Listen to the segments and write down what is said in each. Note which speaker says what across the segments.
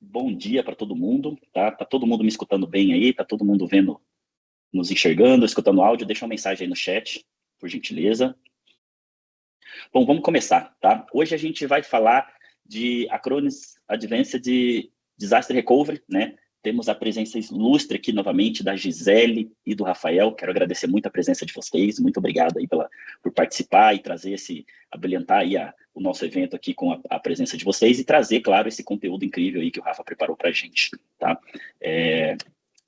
Speaker 1: Bom dia para todo mundo, tá? Tá todo mundo me escutando bem aí? Tá todo mundo vendo, nos enxergando, escutando áudio? Deixa uma mensagem aí no chat, por gentileza. Bom, vamos começar, tá? Hoje a gente vai falar de Acronis Advanced Disaster Recovery, né? Temos a presença ilustre aqui novamente da Gisele e do Rafael. Quero agradecer muito a presença de vocês. Muito obrigado aí por participar e trazer abrilhantar aí o nosso evento aqui com a presença de vocês e trazer, claro, esse conteúdo incrível aí que o Rafa preparou para a gente, tá?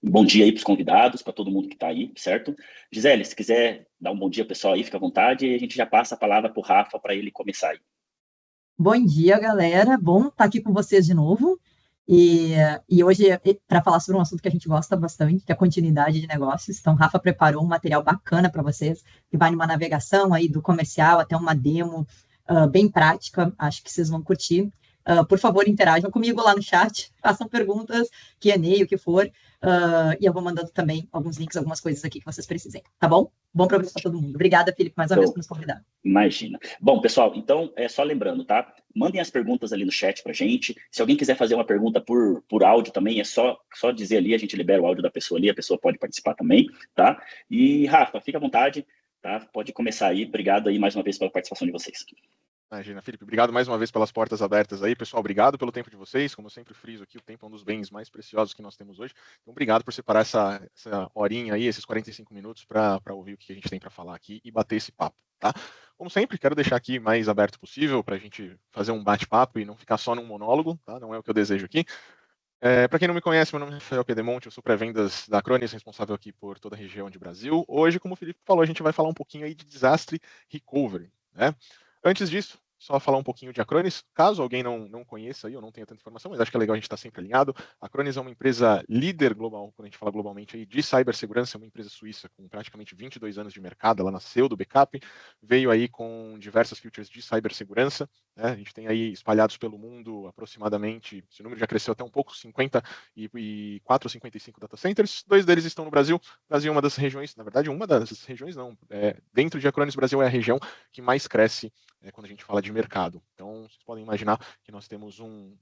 Speaker 1: Bom dia aí para os convidados, para todo mundo que está aí, certo? Gisele, se quiser dar um bom dia pessoal aí, fica à vontade, e a gente já passa a palavra para o Rafa para ele começar aí.
Speaker 2: Bom dia, galera. Bom estar aqui com vocês de novo. E, e hoje, para falar sobre um assunto que a gente gosta bastante, que é a continuidade de negócios. Então, o Rafa preparou um material bacana para vocês, que vai numa navegação aí do comercial até uma demo bem prática. Acho que vocês vão curtir. Por favor, interajam comigo lá no chat, façam perguntas, Q&A, o que for. E eu vou mandando também alguns links, algumas coisas aqui que vocês precisem, tá bom? Bom programa para todo mundo. Obrigada, Felipe, mais uma vez por nos convidar.
Speaker 1: Imagina. Bom, pessoal, então, só lembrando, tá? Mandem as perguntas ali no chat pra gente. Se alguém quiser fazer uma pergunta por áudio também, é só dizer ali, a gente libera o áudio da pessoa ali, a pessoa pode participar também, tá? E, Rafa, fica à vontade, tá? Pode começar aí. Obrigado aí mais uma vez pela participação de vocês.
Speaker 3: Imagina, Felipe, obrigado mais uma vez pelas portas abertas aí, pessoal, obrigado pelo tempo de vocês, como eu sempre friso aqui, o tempo é um dos bens mais preciosos que nós temos hoje, então obrigado por separar essa horinha aí, esses 45 minutos para ouvir o que a gente tem para falar aqui e bater esse papo, tá? Como sempre, quero deixar aqui mais aberto possível para a gente fazer um bate-papo e não ficar só num monólogo, tá? Não é o que eu desejo aqui. Para quem não me conhece, meu nome é Rafael Pedemonte, eu sou pré-vendas da Acronis, responsável aqui por toda a região de Brasil. Hoje, como o Felipe falou, a gente vai falar um pouquinho aí de Disaster Recovery, né? Antes disso, só falar um pouquinho de Acronis, caso alguém não conheça aí ou não tenha tanta informação, mas acho que é legal a gente estar sempre alinhado. A Acronis é uma empresa líder global, quando a gente fala globalmente aí, de cibersegurança, é uma empresa suíça com praticamente 22 anos de mercado, ela nasceu do backup, veio aí com diversas features de cibersegurança, né? A gente tem aí espalhados pelo mundo aproximadamente, esse número já cresceu até um pouco, 54 ou 55 data centers, 2 deles estão no Brasil. O Brasil é uma das regiões, na verdade uma das regiões não, dentro de Acronis, Brasil é a região que mais cresce quando a gente fala de mercado. Então, vocês podem imaginar que nós temos um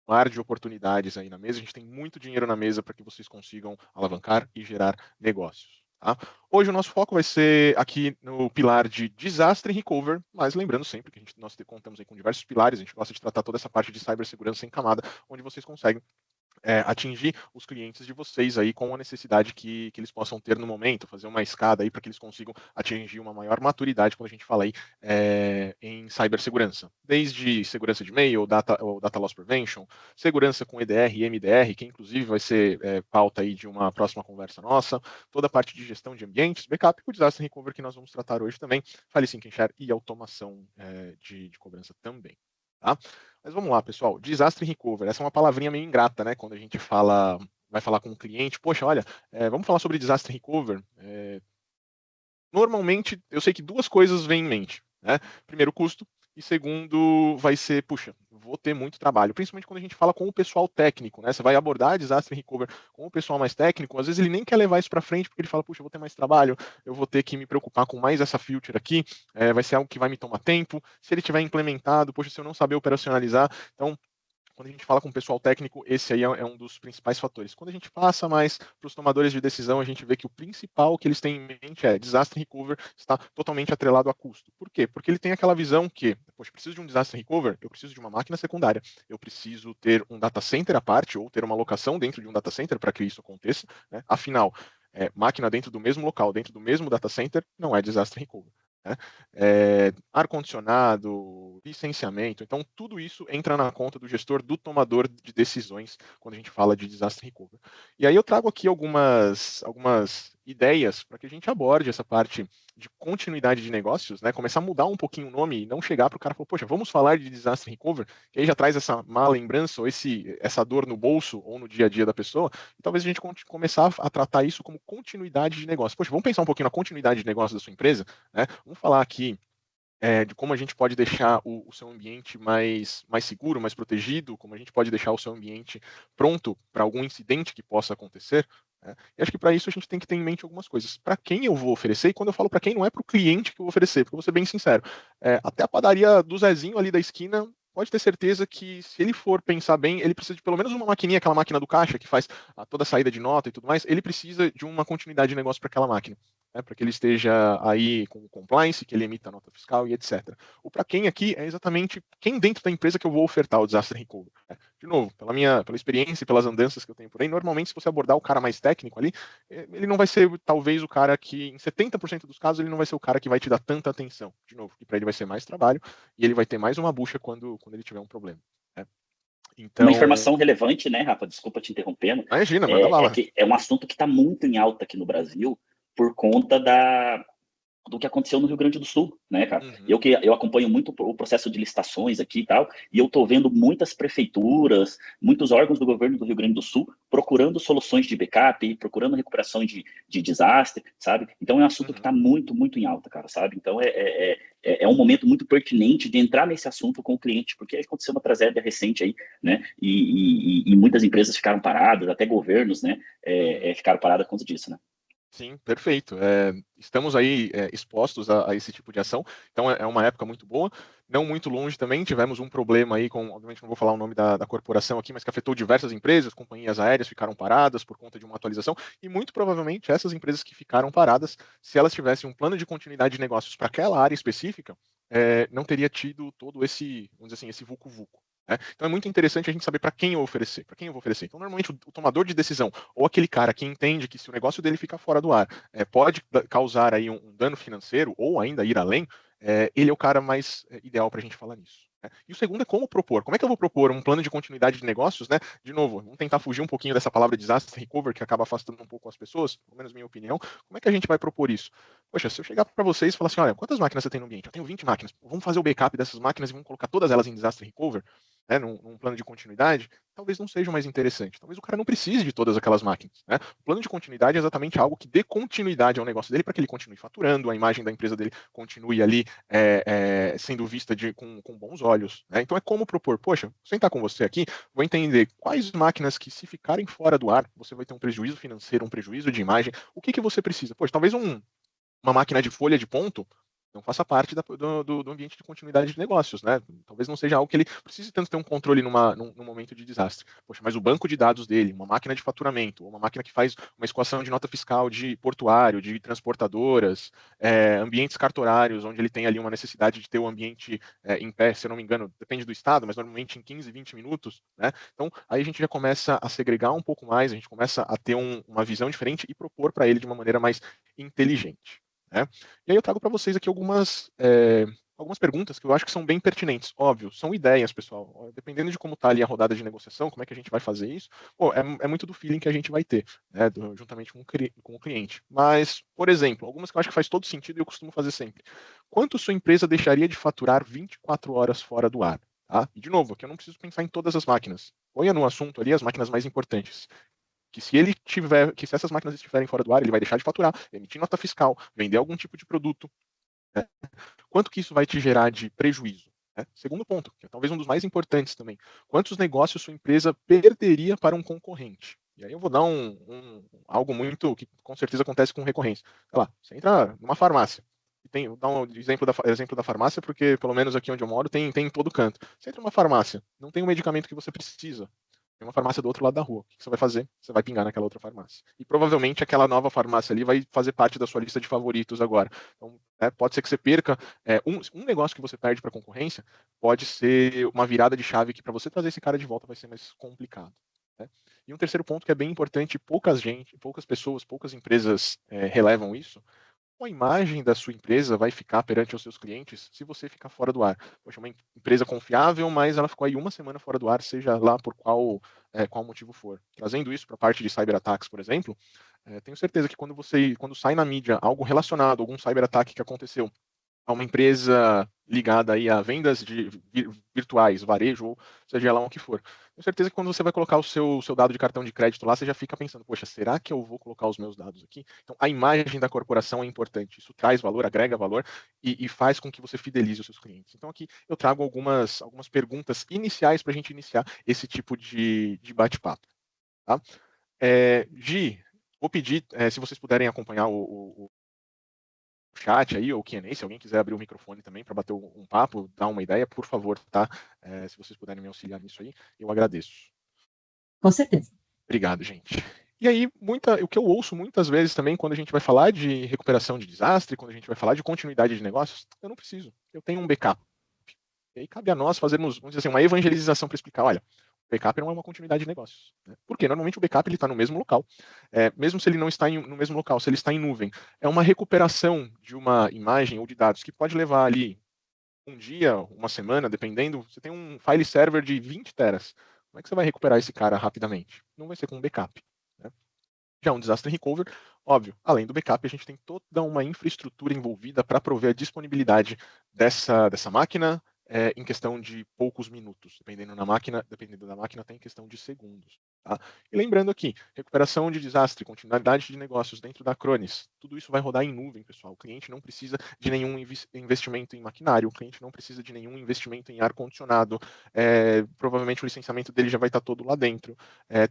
Speaker 3: mar de oportunidades aí na mesa, a gente tem muito dinheiro na mesa para que vocês consigam alavancar e gerar negócios. Tá? Hoje o nosso foco vai ser aqui no pilar de Disaster Recovery, mas lembrando sempre que nós contamos aí com diversos pilares, a gente gosta de tratar toda essa parte de cibersegurança em camada, onde vocês conseguem atingir os clientes de vocês aí com a necessidade que eles possam ter no momento, fazer uma escada aí para que eles consigam atingir uma maior maturidade quando a gente fala aí em cibersegurança. Desde segurança de e-mail, data loss prevention, segurança com EDR e MDR, que inclusive vai ser pauta aí de uma próxima conversa nossa, toda a parte de gestão de ambientes, backup e o disaster recovery que nós vamos tratar hoje também, file sync and share e automação de cobrança também. Tá? Mas vamos lá, pessoal. Disaster recovery. Essa é uma palavrinha meio ingrata, né? Quando a gente vai falar com um cliente, poxa, olha, vamos falar sobre disaster recovery. Normalmente, eu sei que 2 coisas vêm em mente, né? Primeiro, custo. E segundo, vai ser, puxa, vou ter muito trabalho. Principalmente quando a gente fala com o pessoal técnico, né? Você vai abordar disaster recovery com o pessoal mais técnico, às vezes ele nem quer levar isso para frente, porque ele fala, puxa, eu vou ter mais trabalho, eu vou ter que me preocupar com mais essa feature aqui, vai ser algo que vai me tomar tempo. Se ele tiver implementado, poxa, se eu não saber operacionalizar, então quando a gente fala com o pessoal técnico, esse aí é um dos principais fatores. Quando a gente passa mais para os tomadores de decisão, a gente vê que o principal que eles têm em mente é disaster recovery está totalmente atrelado a custo. Por quê? Porque ele tem aquela visão que, poxa, eu preciso de um disaster recovery, eu preciso de uma máquina secundária, eu preciso ter um data center à parte ou ter uma locação dentro de um data center para que isso aconteça, né? Afinal, máquina dentro do mesmo local, dentro do mesmo data center, não é disaster recovery. Né? Ar-condicionado, licenciamento, então tudo isso entra na conta do gestor, do tomador de decisões quando a gente fala de disaster recovery. E aí eu trago aqui algumas ideias para que a gente aborde essa parte de continuidade de negócios, né? Começar a mudar um pouquinho o nome e não chegar para o cara e falar, poxa, vamos falar de disaster recovery, que aí já traz essa má lembrança ou essa dor no bolso ou no dia a dia da pessoa, e talvez a gente começar a tratar isso como continuidade de negócio. Poxa, vamos pensar um pouquinho na continuidade de negócio da sua empresa, né? Vamos falar aqui de como a gente pode deixar o seu ambiente mais seguro, mais protegido, como a gente pode deixar o seu ambiente pronto para algum incidente que possa acontecer. Né? E acho que para isso a gente tem que ter em mente algumas coisas. Para quem eu vou oferecer, e quando eu falo para quem, não é para o cliente que eu vou oferecer, porque eu vou ser bem sincero, até a padaria do Zezinho ali da esquina pode ter certeza que se ele for pensar bem, ele precisa de pelo menos uma maquininha, aquela máquina do caixa que faz toda a saída de nota e tudo mais, ele precisa de uma continuidade de negócio para aquela máquina. Para que ele esteja aí com compliance, que ele emita nota fiscal e etc. O para quem aqui é exatamente quem dentro da empresa que eu vou ofertar o disaster recovery. De novo, pela experiência e pelas andanças que eu tenho por aí, normalmente se você abordar o cara mais técnico ali, ele não vai ser talvez o cara que, em 70% dos casos, ele não vai ser o cara que vai te dar tanta atenção. De novo, que para ele vai ser mais trabalho e ele vai ter mais uma bucha quando ele tiver um problema. Então,
Speaker 1: uma informação relevante, né, Rafa? Desculpa te interrompendo.
Speaker 3: Imagina, manda lá.
Speaker 1: Que é um assunto que está muito em alta aqui no Brasil por conta do que aconteceu no Rio Grande do Sul, né, cara?
Speaker 3: Uhum.
Speaker 1: Eu acompanho muito o processo de licitações aqui e tal, e eu tô vendo muitas prefeituras, muitos órgãos do governo do Rio Grande do Sul procurando soluções de backup, procurando recuperação de desastre, sabe? Então é um assunto que está muito, muito em alta, cara, sabe? Então é um momento muito pertinente de entrar nesse assunto com o cliente, porque aconteceu uma tragédia recente aí, né? E muitas empresas ficaram paradas, até governos, né? Ficaram paradas por conta disso, né?
Speaker 3: Sim, perfeito. Estamos aí expostos a esse tipo de ação, então é uma época muito boa. Não muito longe também, tivemos um problema aí com, obviamente não vou falar o nome da corporação aqui, mas que afetou diversas empresas, companhias aéreas ficaram paradas por conta de uma atualização, e muito provavelmente essas empresas que ficaram paradas, se elas tivessem um plano de continuidade de negócios para aquela área específica, não teria tido todo esse, vamos dizer assim, esse vulco-vulco. Então é muito interessante a gente saber para quem eu oferecer, para quem eu vou oferecer. Então, normalmente, o tomador de decisão, ou aquele cara que entende que se o negócio dele ficar fora do ar, pode causar aí um dano financeiro, ou ainda ir além, ele é o cara mais ideal para a gente falar nisso. E o segundo é como propor. Como é que eu vou propor um plano de continuidade de negócios, né? De novo, vamos tentar fugir um pouquinho dessa palavra disaster recovery, que acaba afastando um pouco as pessoas, pelo menos minha opinião. Como é que a gente vai propor isso? Poxa, se eu chegar para vocês e falar assim, olha, quantas máquinas você tem no ambiente? Eu tenho 20 máquinas. Vamos fazer o backup dessas máquinas e vamos colocar todas elas em disaster recovery, num plano de continuidade, talvez não seja o mais interessante. Talvez o cara não precise de todas aquelas máquinas. O plano de continuidade é exatamente algo que dê continuidade ao negócio dele para que ele continue faturando, a imagem da empresa dele continue ali sendo vista com bons olhos. Então é como propor, poxa, vou sentar com você aqui, vou entender quais máquinas que se ficarem fora do ar, você vai ter um prejuízo financeiro, um prejuízo de imagem, o que você precisa? Poxa, talvez uma máquina de folha de ponto não faça parte do ambiente de continuidade de negócios, né? Talvez não seja algo que ele precise tanto ter um controle num momento de desastre. Poxa, mas o banco de dados dele, uma máquina de faturamento, uma máquina que faz uma escoação de nota fiscal de portuário, de transportadoras, ambientes cartorários, onde ele tem ali uma necessidade de ter o ambiente em pé, se eu não me engano, depende do estado, mas normalmente em 15, 20 minutos, né? Então, aí a gente já começa a segregar um pouco mais, a gente começa a ter uma visão diferente e propor para ele de uma maneira mais inteligente. E aí eu trago para vocês aqui algumas perguntas que eu acho que são bem pertinentes. Óbvio, são ideias, pessoal. Dependendo de como está ali a rodada de negociação, como é que a gente vai fazer isso, é muito do feeling que a gente vai ter, juntamente com o cliente. Mas, por exemplo, algumas que eu acho que faz todo sentido e eu costumo fazer sempre. Quanto sua empresa deixaria de faturar 24 horas fora do ar? Tá? E, de novo, aqui eu não preciso pensar em todas as máquinas. Ponha no assunto ali as máquinas mais importantes. Que se essas máquinas estiverem fora do ar, ele vai deixar de faturar, emitir nota fiscal, vender algum tipo de produto. Quanto que isso vai te gerar de prejuízo? Segundo ponto, que é talvez um dos mais importantes também. Quantos negócios sua empresa perderia para um concorrente? E aí eu vou dar algo muito que com certeza acontece com recorrência. Sei lá, você entra numa farmácia. Vou dar um exemplo da farmácia, porque pelo menos aqui onde eu moro tem em todo canto. Você entra numa farmácia, não tem um medicamento que você precisa. Tem uma farmácia do outro lado da rua. O que você vai fazer? Você vai pingar naquela outra farmácia. E provavelmente aquela nova farmácia ali vai fazer parte da sua lista de favoritos agora. Então, pode ser que você perca. Um negócio que você perde para a concorrência pode ser uma virada de chave que para você trazer esse cara de volta vai ser mais complicado. E um terceiro ponto que é bem importante, poucas pessoas, poucas empresas relevam isso. A imagem da sua empresa vai ficar perante os seus clientes se você ficar fora do ar? Poxa, uma empresa confiável, mas ela ficou aí uma semana fora do ar, seja lá por qual motivo for. Trazendo isso para a parte de cyberataques, por exemplo, tenho certeza que quando sai na mídia algo relacionado a algum cyberataque que aconteceu a uma empresa ligada aí a vendas virtuais, varejo, ou seja lá o que for. Tenho certeza que quando você vai colocar o seu dado de cartão de crédito lá, você já fica pensando, poxa, será que eu vou colocar os meus dados aqui? Então, a imagem da corporação é importante. Isso traz valor, agrega valor e faz com que você fidelize os seus clientes. Então, aqui eu trago algumas perguntas iniciais para a gente iniciar esse tipo de bate-papo. Tá? Gi, vou pedir, se vocês puderem acompanhar chat aí, ou Q&A, se alguém quiser abrir o microfone também para bater um papo, dar uma ideia, por favor, tá? Se vocês puderem me auxiliar nisso aí, eu agradeço.
Speaker 2: Com certeza.
Speaker 3: Obrigado, gente. E aí, o que eu ouço muitas vezes também, quando a gente vai falar de recuperação de desastre, quando a gente vai falar de continuidade de negócios, eu não preciso, eu tenho um backup. E aí cabe a nós fazermos, vamos dizer assim, uma evangelização para explicar, olha, o backup não é uma continuidade de negócios. Né? Porque normalmente o backup está no mesmo local. Mesmo se ele não está no mesmo local, se ele está em nuvem, é uma recuperação de uma imagem ou de dados que pode levar ali um dia, uma semana, dependendo. Você tem um file server de 20 teras. Como é que você vai recuperar esse cara rapidamente? Não vai ser com um backup. Né? Já um disaster recovery, óbvio, além do backup, a gente tem toda uma infraestrutura envolvida para prover a disponibilidade dessa máquina em questão de poucos minutos, dependendo da máquina, tem questão de segundos. Tá? E lembrando aqui, recuperação de desastre, continuidade de negócios dentro da Acronis, tudo isso vai rodar em nuvem, pessoal. O cliente não precisa de nenhum investimento em maquinário, o cliente não precisa de nenhum investimento em ar-condicionado, provavelmente o licenciamento dele já vai estar todo lá dentro.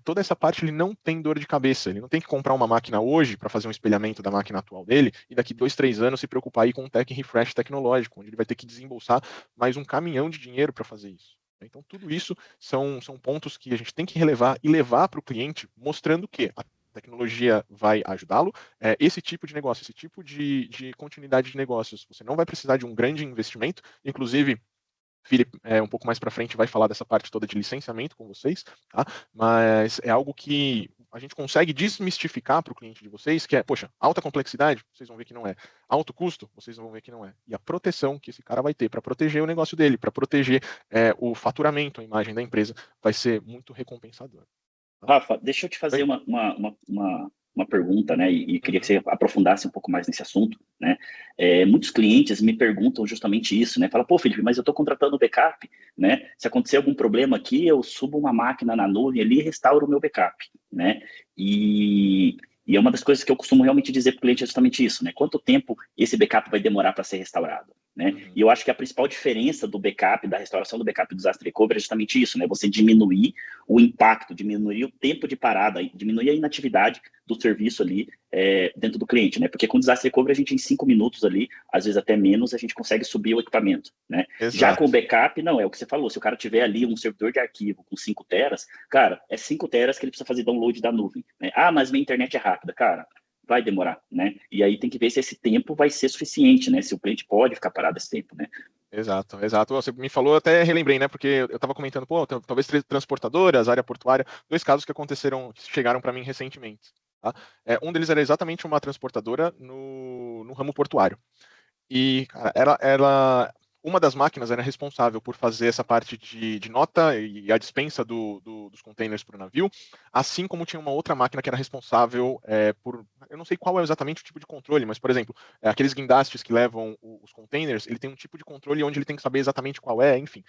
Speaker 3: Toda essa parte ele não tem dor de cabeça, ele não tem que comprar uma máquina hoje para fazer um espelhamento da máquina atual dele e daqui 2, 3 anos se preocupar aí com um tech refresh tecnológico, onde ele vai ter que desembolsar mais um caminhão de dinheiro para fazer isso. Então, tudo isso são pontos que a gente tem que relevar e levar para o cliente, mostrando que a tecnologia vai ajudá-lo. Esse tipo de negócio, esse tipo de continuidade de negócios, você não vai precisar de um grande investimento, inclusive Felipe, um pouco mais para frente, vai falar dessa parte toda de licenciamento com vocês, tá? Mas é algo que a gente consegue desmistificar para o cliente de vocês, que é, poxa, alta complexidade, vocês vão ver que não é. Alto custo, vocês vão ver que não é. E a proteção que esse cara vai ter para proteger o negócio dele, para proteger o faturamento, a imagem da empresa, vai ser muito recompensador.
Speaker 1: Tá? Rafa, deixa eu te fazer uma pergunta, né? E queria que você aprofundasse um pouco mais nesse assunto, né? Muitos clientes me perguntam justamente isso, né? Fala, pô, Felipe, mas eu estou contratando backup, né? Se acontecer algum problema aqui, eu subo uma máquina na nuvem ali e restauro o meu backup, né? E é uma das coisas que eu costumo realmente dizer para o cliente é justamente isso, né? Quanto tempo esse backup vai demorar para ser restaurado, né? E eu acho que a principal diferença do backup, da restauração do backup do disaster recovery é justamente isso, né? Você diminuir o impacto, diminuir o tempo de parada, diminuir a inatividade do serviço ali dentro do cliente, né? Porque com disaster recovery a gente em 5 minutos ali, às vezes até menos, a gente consegue subir o equipamento, né?
Speaker 3: Exato.
Speaker 1: Já com o backup, não, é o que você falou, se o cara tiver ali um servidor de arquivo com 5 teras, cara, é 5 teras que ele precisa fazer download da nuvem, né? Ah, mas minha internet é rápida, cara, vai demorar, né? E aí tem que ver se esse tempo vai ser suficiente, né? Se o cliente pode ficar parado esse tempo, né?
Speaker 3: Exato. Você me falou, até relembrei, né? Porque eu estava comentando, pô, talvez transportadoras, área portuária, 2 casos que aconteceram, que chegaram para mim recentemente. Tá? Um deles era exatamente uma transportadora no ramo portuário. E, cara, uma das máquinas era responsável por fazer essa parte de nota e a dispensa dos containers para o navio, assim como tinha uma outra máquina que era responsável por, eu não sei qual é exatamente o tipo de controle, mas, por exemplo, aqueles guindastes que levam os containers, ele tem um tipo de controle onde ele tem que saber exatamente qual é, enfim.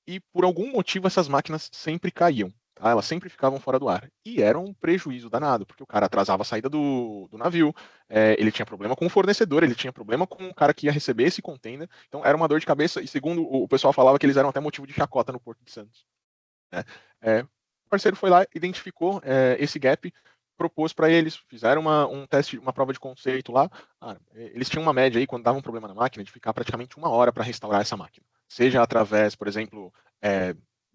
Speaker 3: E por algum motivo essas máquinas sempre caíam. Tá? Elas sempre ficavam fora do ar. E era um prejuízo danado, porque o cara atrasava a saída do navio, ele tinha problema com o fornecedor, ele tinha problema com o cara que ia receber esse container. Então era uma dor de cabeça, e segundo o pessoal falava que eles eram até motivo de chacota no Porto de Santos. Né? O parceiro foi lá, identificou esse gap, propôs para eles, fizeram um teste, uma prova de conceito lá. Eles tinham uma média aí, quando dava um problema na máquina, de ficar praticamente 1 hora para restaurar essa máquina. Seja através, por exemplo,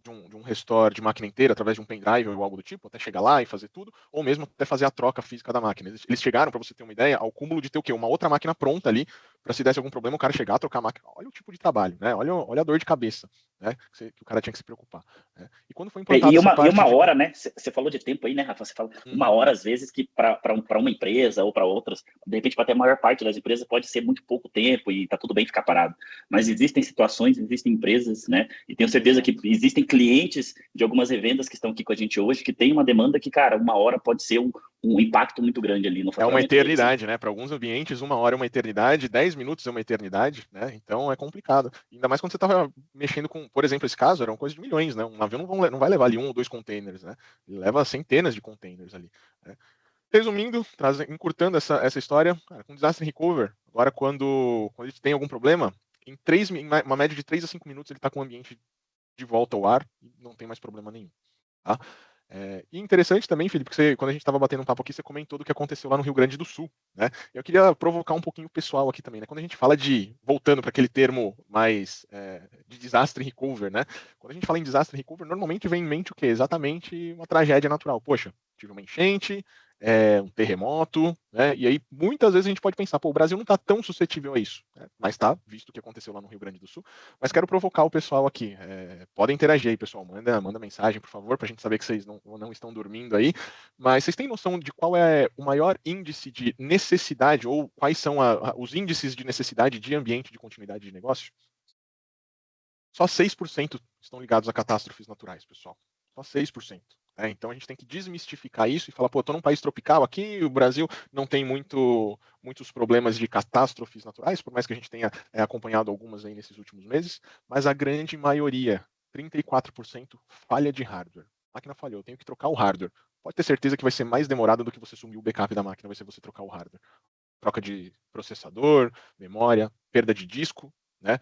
Speaker 3: de um restore de máquina inteira, através de um pendrive ou algo do tipo, até chegar lá e fazer tudo, ou mesmo até fazer a troca física da máquina. Eles chegaram, para você ter uma ideia, ao cúmulo de ter o quê? Uma outra máquina pronta ali, para se desse algum problema, o cara chegar, trocar a máquina. Olha o tipo de trabalho, né? Olha a dor de cabeça, né? Que o cara tinha que se preocupar. Né? E quando foi implantada essa parte...
Speaker 1: E uma hora, né? Você falou de tempo aí, né, Rafa? Você fala 1 hora, às vezes, que para uma empresa ou para outras, de repente, para até a maior parte das empresas, pode ser muito pouco tempo e tá tudo bem ficar parado. Mas existem situações, existem empresas, né? E tenho certeza que existem clientes de algumas revendas que estão aqui com a gente hoje que tem uma demanda que, cara, 1 hora pode ser um impacto muito grande ali no faturamento.
Speaker 3: É uma eternidade, deles, né? Para alguns ambientes, 1 hora é uma eternidade, 10 minutos é uma eternidade, né? Então é complicado. Ainda mais quando você estava mexendo com, por exemplo, esse caso, era uma coisa de milhões, né? Um navio não vai levar ali 1 ou 2 containers, né? Ele leva centenas de containers ali. Né? Resumindo, encurtando essa história, cara, com desastre recover, agora quando ele tem algum problema, em uma média de 3 a 5 minutos ele está com o ambiente de volta ao ar e não tem mais problema nenhum. Tá? E interessante também, Felipe, que quando a gente estava batendo um papo aqui, você comentou do que aconteceu lá no Rio Grande do Sul, né? Eu queria provocar um pouquinho o pessoal aqui também, né? Quando a gente fala voltando para aquele termo mais de desastre recover, né? Quando a gente fala em desastre recover, normalmente vem em mente o quê? Exatamente uma tragédia natural. Poxa, tive uma enchente, um terremoto, né? E aí muitas vezes a gente pode pensar, pô, o Brasil não está tão suscetível a isso, né? Mas tá, visto o que aconteceu lá no Rio Grande do Sul. Mas quero provocar o pessoal aqui. Podem interagir aí, pessoal. Manda mensagem, por favor, para a gente saber que vocês não estão dormindo aí. Mas vocês têm noção de qual é o maior índice de necessidade ou quais são os índices de necessidade de ambiente de continuidade de negócio? Só 6% estão ligados a catástrofes naturais, pessoal. Só 6%. Então a gente tem que desmistificar isso e falar, pô, eu tô num país tropical aqui, o Brasil não tem muitos problemas de catástrofes naturais, por mais que a gente tenha acompanhado algumas aí nesses últimos meses, mas a grande maioria, 34%, falha de hardware. A máquina falhou, eu tenho que trocar o hardware. Pode ter certeza que vai ser mais demorado do que você sumir o backup da máquina, vai ser você trocar o hardware. Troca de processador, memória, perda de disco, né?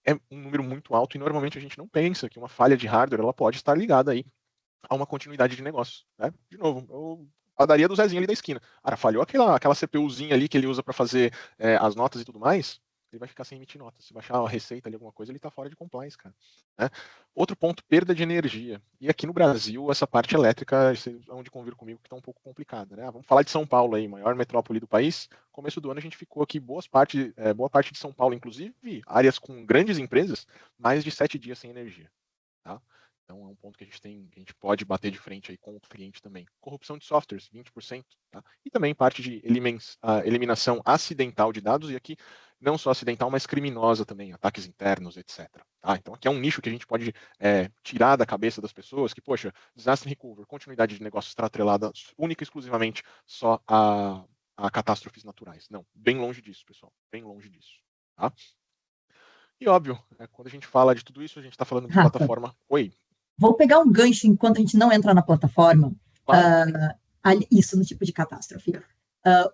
Speaker 3: É um número muito alto e normalmente a gente não pensa que uma falha de hardware ela pode estar ligada aí a uma continuidade de negócio, né? De novo, a padaria do Zezinho ali da esquina. Cara, falhou aquela CPUzinha ali que ele usa para fazer as notas e tudo mais, ele vai ficar sem emitir notas. Se baixar uma receita ali, alguma coisa, ele está fora de compliance, cara. Né? Outro ponto, perda de energia. E aqui no Brasil, essa parte elétrica, é onde convir comigo, que está um pouco complicada. Né? Vamos falar de São Paulo aí, maior metrópole do país. Começo do ano a gente ficou aqui boa parte de São Paulo, inclusive áreas com grandes empresas, mais de 7 dias sem energia. Tá? Então é um ponto que a gente pode bater de frente aí com o cliente também. Corrupção de softwares, 20%. Tá? E também parte de eliminação acidental de dados, e aqui não só acidental, mas criminosa também, ataques internos, etc. Tá? Então aqui é um nicho que a gente pode tirar da cabeça das pessoas que, poxa, disaster recovery, continuidade de negócios está atrelada única e exclusivamente só a catástrofes naturais. Não, bem longe disso, pessoal, bem longe disso. Tá? E óbvio, quando a gente fala de tudo isso, a gente está falando de
Speaker 2: Rafa,
Speaker 3: plataforma. Oi.
Speaker 2: vou pegar um gancho enquanto a gente não entra na plataforma.
Speaker 3: Claro.
Speaker 2: Isso no tipo de catástrofe.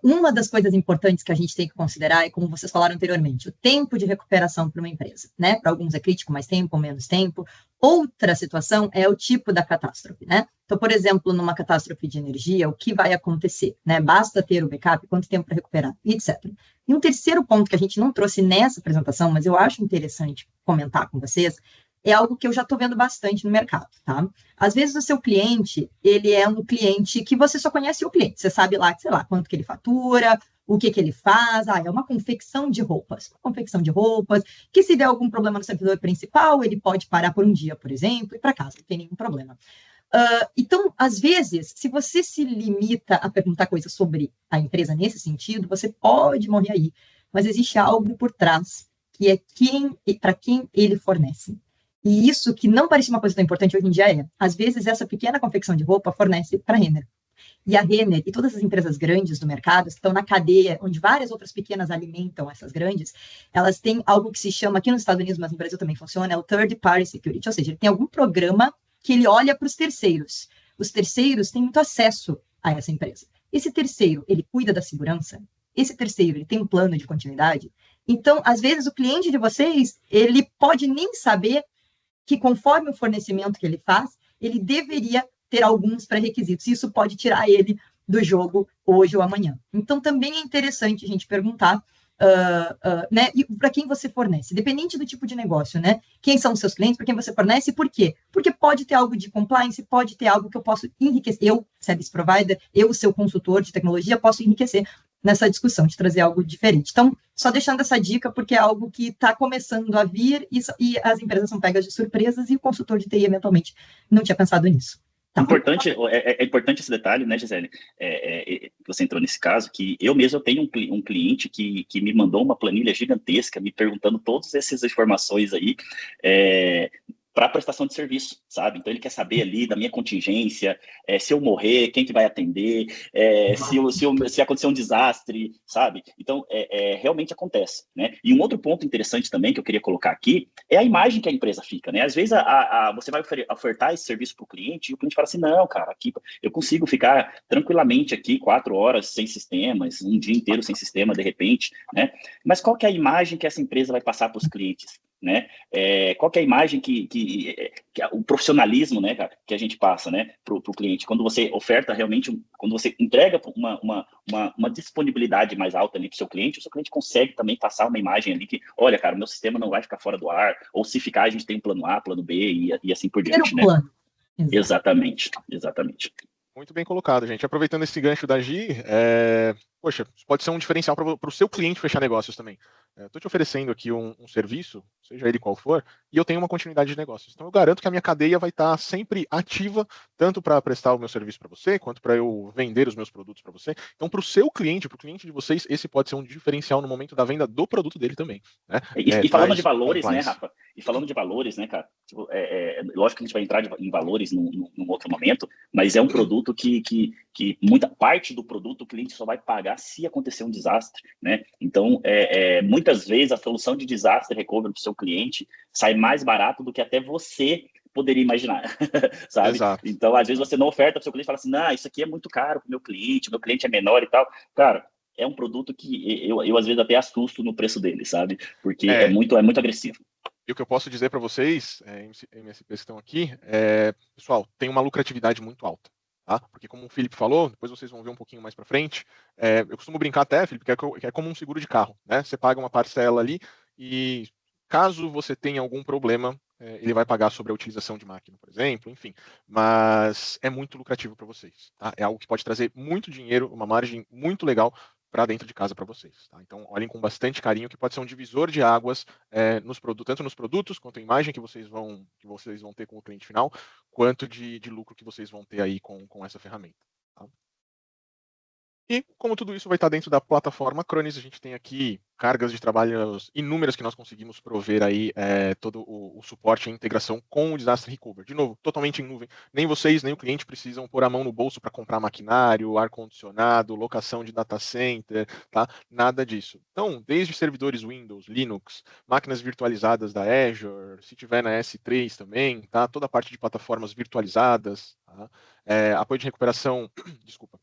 Speaker 2: Uma das coisas importantes que a gente tem que considerar é, como vocês falaram anteriormente, o tempo de recuperação para uma empresa, né? Para alguns é crítico, mais tempo ou menos tempo. Outra situação é o tipo da catástrofe, né? Então, por exemplo, numa catástrofe de energia, o que vai acontecer, né? Basta ter o backup, quanto tempo para recuperar, etc. E um terceiro ponto que a gente não trouxe nessa apresentação, mas eu acho interessante comentar com vocês, é algo que eu já estou vendo bastante no mercado, tá? Às vezes o seu cliente, ele é um cliente que você só conhece o cliente, você sabe lá, sei lá, quanto que ele fatura, o que ele faz, é uma confecção de roupas, que se der algum problema no servidor principal, ele pode parar por um dia, por exemplo, e ir para casa, não tem nenhum problema. Então, às vezes, se você se limita a perguntar coisas sobre a empresa nesse sentido, você pode morrer aí, mas existe algo por trás, que é para quem ele fornece. E isso que não parecia uma coisa tão importante hoje em dia às vezes, essa pequena confecção de roupa fornece para a Renner. E a Renner e todas as empresas grandes do mercado, que estão na cadeia, onde várias outras pequenas alimentam essas grandes, elas têm algo que se chama, aqui nos Estados Unidos, mas no Brasil também funciona, é o Third Party Security, ou seja, ele tem algum programa que ele olha para os terceiros. Os terceiros têm muito acesso a essa empresa. Esse terceiro, ele cuida da segurança? Esse terceiro, ele tem um plano de continuidade? Então, às vezes, o cliente de vocês, ele pode nem saber que conforme o fornecimento que ele faz, ele deveria ter alguns pré-requisitos. Isso pode tirar ele do jogo hoje ou amanhã. Então, também é interessante a gente perguntar, né, para quem você fornece, dependente do tipo de negócio, né? Quem são os seus clientes, para quem você fornece e por quê? Porque pode ter algo de compliance, pode ter algo que eu posso enriquecer. Eu, service provider, eu, seu consultor de tecnologia, posso enriquecer nessa discussão, de trazer algo diferente. Então, só deixando essa dica, porque é algo que está começando a vir e as empresas são pegas de surpresas e o consultor de TI, eventualmente, não tinha pensado nisso. Tá.
Speaker 1: É importante esse detalhe, né, Gisele, que você entrou nesse caso, que eu mesmo tenho um cliente que me mandou uma planilha gigantesca, me perguntando todas essas informações aí, para prestação de serviço, sabe? Então ele quer saber ali da minha contingência, se eu morrer, quem que vai atender, se acontecer um desastre, sabe? Então realmente acontece, né? E um outro ponto interessante também que eu queria colocar aqui é a imagem que a empresa fica, né? Às vezes você vai ofertar esse serviço para o cliente e o cliente fala assim, não, cara, aqui eu consigo ficar tranquilamente aqui 4 horas sem sistemas, um dia inteiro sem sistema de repente, né? Mas qual que é a imagem que essa empresa vai passar para os clientes? né? Qual que é a imagem o profissionalismo, né, cara, que a gente passa, né, pro cliente? Quando você oferta realmente, quando você entrega uma disponibilidade mais alta ali pro seu cliente, o seu cliente consegue também passar uma imagem ali que, olha, cara, o meu sistema não vai ficar fora do ar, ou se ficar, a gente tem um plano A, plano B e assim por diante, né?
Speaker 2: Plano.
Speaker 1: Exatamente.
Speaker 3: Muito bem colocado, gente. Aproveitando esse gancho da Gi, poxa, pode ser um diferencial para o seu cliente fechar negócios também. Estou te oferecendo aqui um serviço, seja ele qual for, e eu tenho uma continuidade de negócios. Então eu garanto que a minha cadeia vai estar sempre ativa, tanto para prestar o meu serviço para você, quanto para eu vender os meus produtos para você. Então, para o seu cliente, para o cliente de vocês, esse pode ser um diferencial no momento da venda do produto dele também. Né?
Speaker 1: E falando de valores, né, Rafa? E falando de valores, né, cara? Tipo, lógico que a gente vai entrar em valores num outro momento, mas é um produto que muita parte do produto o cliente só vai pagar se acontecer um desastre, né? Então, muitas vezes a solução de desastre recovery para o seu cliente sai mais barato do que até você poderia imaginar, sabe?
Speaker 3: Exato.
Speaker 1: Então, às vezes você não oferta para o seu cliente e fala assim, não, isso aqui é muito caro para o meu cliente é menor e tal. Cara, é um produto que eu às vezes até assusto no preço dele, sabe? Porque é muito agressivo.
Speaker 3: E o que eu posso dizer para vocês, MSPs que estão aqui, pessoal, tem uma lucratividade muito alta. Tá? Porque como o Felipe falou, depois vocês vão ver um pouquinho mais para frente, eu costumo brincar até, Felipe, que é como um seguro de carro. Né? Você paga uma parcela ali e caso você tenha algum problema, ele vai pagar sobre a utilização de máquina, por exemplo, enfim. Mas é muito lucrativo para vocês. Tá? É algo que pode trazer muito dinheiro, uma margem muito legal para dentro de casa para vocês. Tá? Então, olhem com bastante carinho, que pode ser um divisor de águas tanto nos produtos, quanto a imagem que vocês vão ter com o cliente final, quanto de lucro que vocês vão ter aí com essa ferramenta. Tá? E como tudo isso vai estar dentro da plataforma Acronis, a gente tem aqui cargas de trabalho inúmeras que nós conseguimos prover aí todo o suporte e a integração com o Disaster Recovery. De novo, totalmente em nuvem. Nem vocês, nem o cliente precisam pôr a mão no bolso para comprar maquinário, ar-condicionado, locação de data center, tá? Nada disso. Então, desde servidores Windows, Linux, máquinas virtualizadas da Azure, se tiver na S3 também, tá? Toda a parte de plataformas virtualizadas, tá? Apoio de recuperação, desculpa,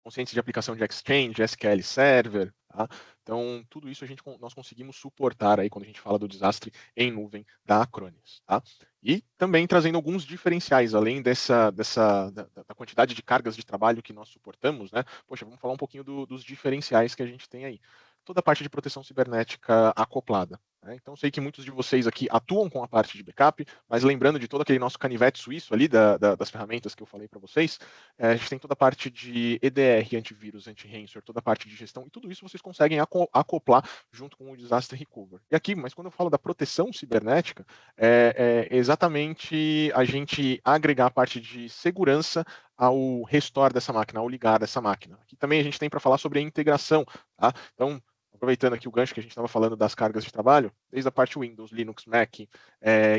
Speaker 3: consciência de aplicação de Exchange, SQL Server, tá? Então, tudo isso nós conseguimos suportar aí quando a gente fala do desastre em nuvem da Acronis, tá? E também trazendo alguns diferenciais, além da quantidade de cargas de trabalho que nós suportamos, né? Poxa, vamos falar um pouquinho dos diferenciais que a gente tem aí. Toda a parte de proteção cibernética acoplada. Né? Então, sei que muitos de vocês aqui atuam com a parte de backup, mas lembrando de todo aquele nosso canivete suíço ali, das ferramentas que eu falei para vocês, a gente tem toda a parte de EDR, antivírus, anti-ransomware, toda a parte de gestão, e tudo isso vocês conseguem acoplar junto com o Disaster Recovery. E aqui, mas quando eu falo da proteção cibernética, é exatamente a gente agregar a parte de segurança ao restore dessa máquina, ao ligar dessa máquina. Aqui também a gente tem para falar sobre a integração, tá? Então, aproveitando aqui o gancho que a gente estava falando das cargas de trabalho, desde a parte Windows, Linux, Mac,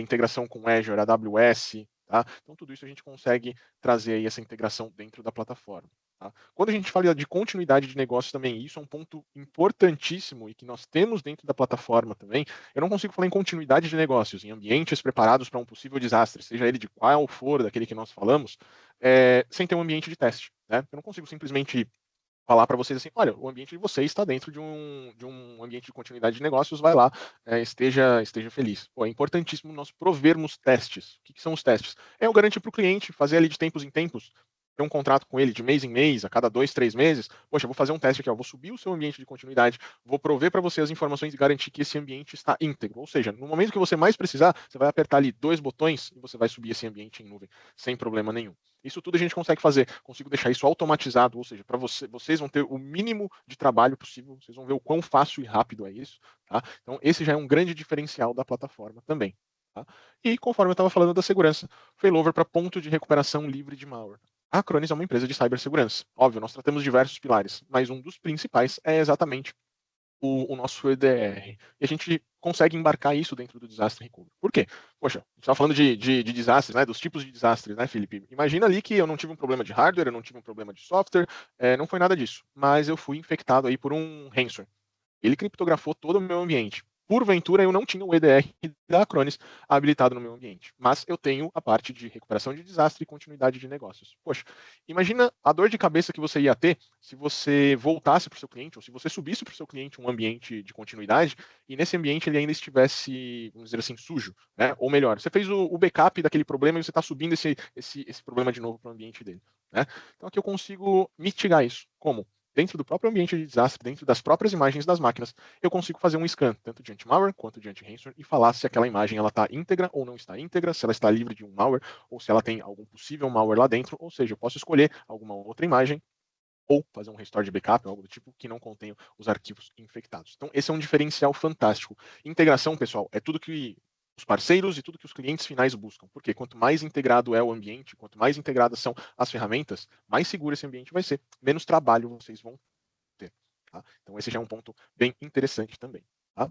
Speaker 3: integração com Azure, AWS, tá? Então, tudo isso a gente consegue trazer aí essa integração dentro da plataforma. Tá? Quando a gente fala de continuidade de negócio também, isso é um ponto importantíssimo e que nós temos dentro da plataforma também. Eu não consigo falar em continuidade de negócios, em ambientes preparados para um possível desastre, seja ele de qual for, daquele que nós falamos, sem ter um ambiente de teste. Né? Eu não consigo simplesmente falar para vocês assim, olha, o ambiente de vocês está dentro de um ambiente de continuidade de negócios, vai lá, esteja feliz. Pô, é importantíssimo nós provermos testes. O que são os testes? Eu garantir para o cliente, fazer ali de tempos em tempos, ter um contrato com ele de mês em mês, a cada 2, 3 meses, poxa, eu vou fazer um teste aqui, ó, vou subir o seu ambiente de continuidade, vou prover para você as informações e garantir que esse ambiente está íntegro. Ou seja, no momento que você mais precisar, você vai apertar ali 2 botões e você vai subir esse ambiente em nuvem, sem problema nenhum. Isso tudo a gente consegue fazer, consigo deixar isso automatizado, ou seja, para vocês vão ter o mínimo de trabalho possível, vocês vão ver o quão fácil e rápido é isso, tá? Então, esse já é um grande diferencial da plataforma também. Tá? E conforme eu estava falando da segurança, failover para ponto de recuperação livre de malware. A Acronis é uma empresa de cibersegurança. Óbvio, nós tratamos diversos pilares, mas um dos principais é exatamente o nosso EDR. E a gente consegue embarcar isso dentro do Disaster Recovery. Por quê? Poxa, a gente está falando de desastres, né? Dos tipos de desastres, né, Felipe? Imagina ali que eu não tive um problema de hardware, eu não tive um problema de software, não foi nada disso. Mas eu fui infectado aí por um ransomware. Ele criptografou todo o meu ambiente. porventura eu não tinha o EDR da Acronis habilitado no meu ambiente, mas eu tenho a parte de recuperação de desastre e continuidade de negócios. Poxa, imagina a dor de cabeça que você ia ter se você voltasse para o seu cliente, ou se você subisse para o seu cliente um ambiente de continuidade, e nesse ambiente ele ainda estivesse, vamos dizer assim, sujo, né? Ou melhor, você fez o backup daquele problema e você está subindo esse problema de novo para o ambiente dele, né? Então aqui eu consigo mitigar isso. Como? Dentro do próprio ambiente de desastre, dentro das próprias imagens das máquinas, eu consigo fazer um scan, tanto de anti-malware quanto de anti-ransomware, e falar se aquela imagem está íntegra ou não está íntegra, se ela está livre de um malware, ou se ela tem algum possível malware lá dentro, ou seja, eu posso escolher alguma outra imagem, ou fazer um restore de backup, algo do tipo, que não contenha os arquivos infectados. Então, esse é um diferencial fantástico. Integração, pessoal, é tudo que os parceiros e tudo que os clientes finais buscam. Porque quanto mais integrado é o ambiente, quanto mais integradas são as ferramentas, mais seguro esse ambiente vai ser, menos trabalho vocês vão ter. Tá? Então, esse já é um ponto bem interessante também. Tá?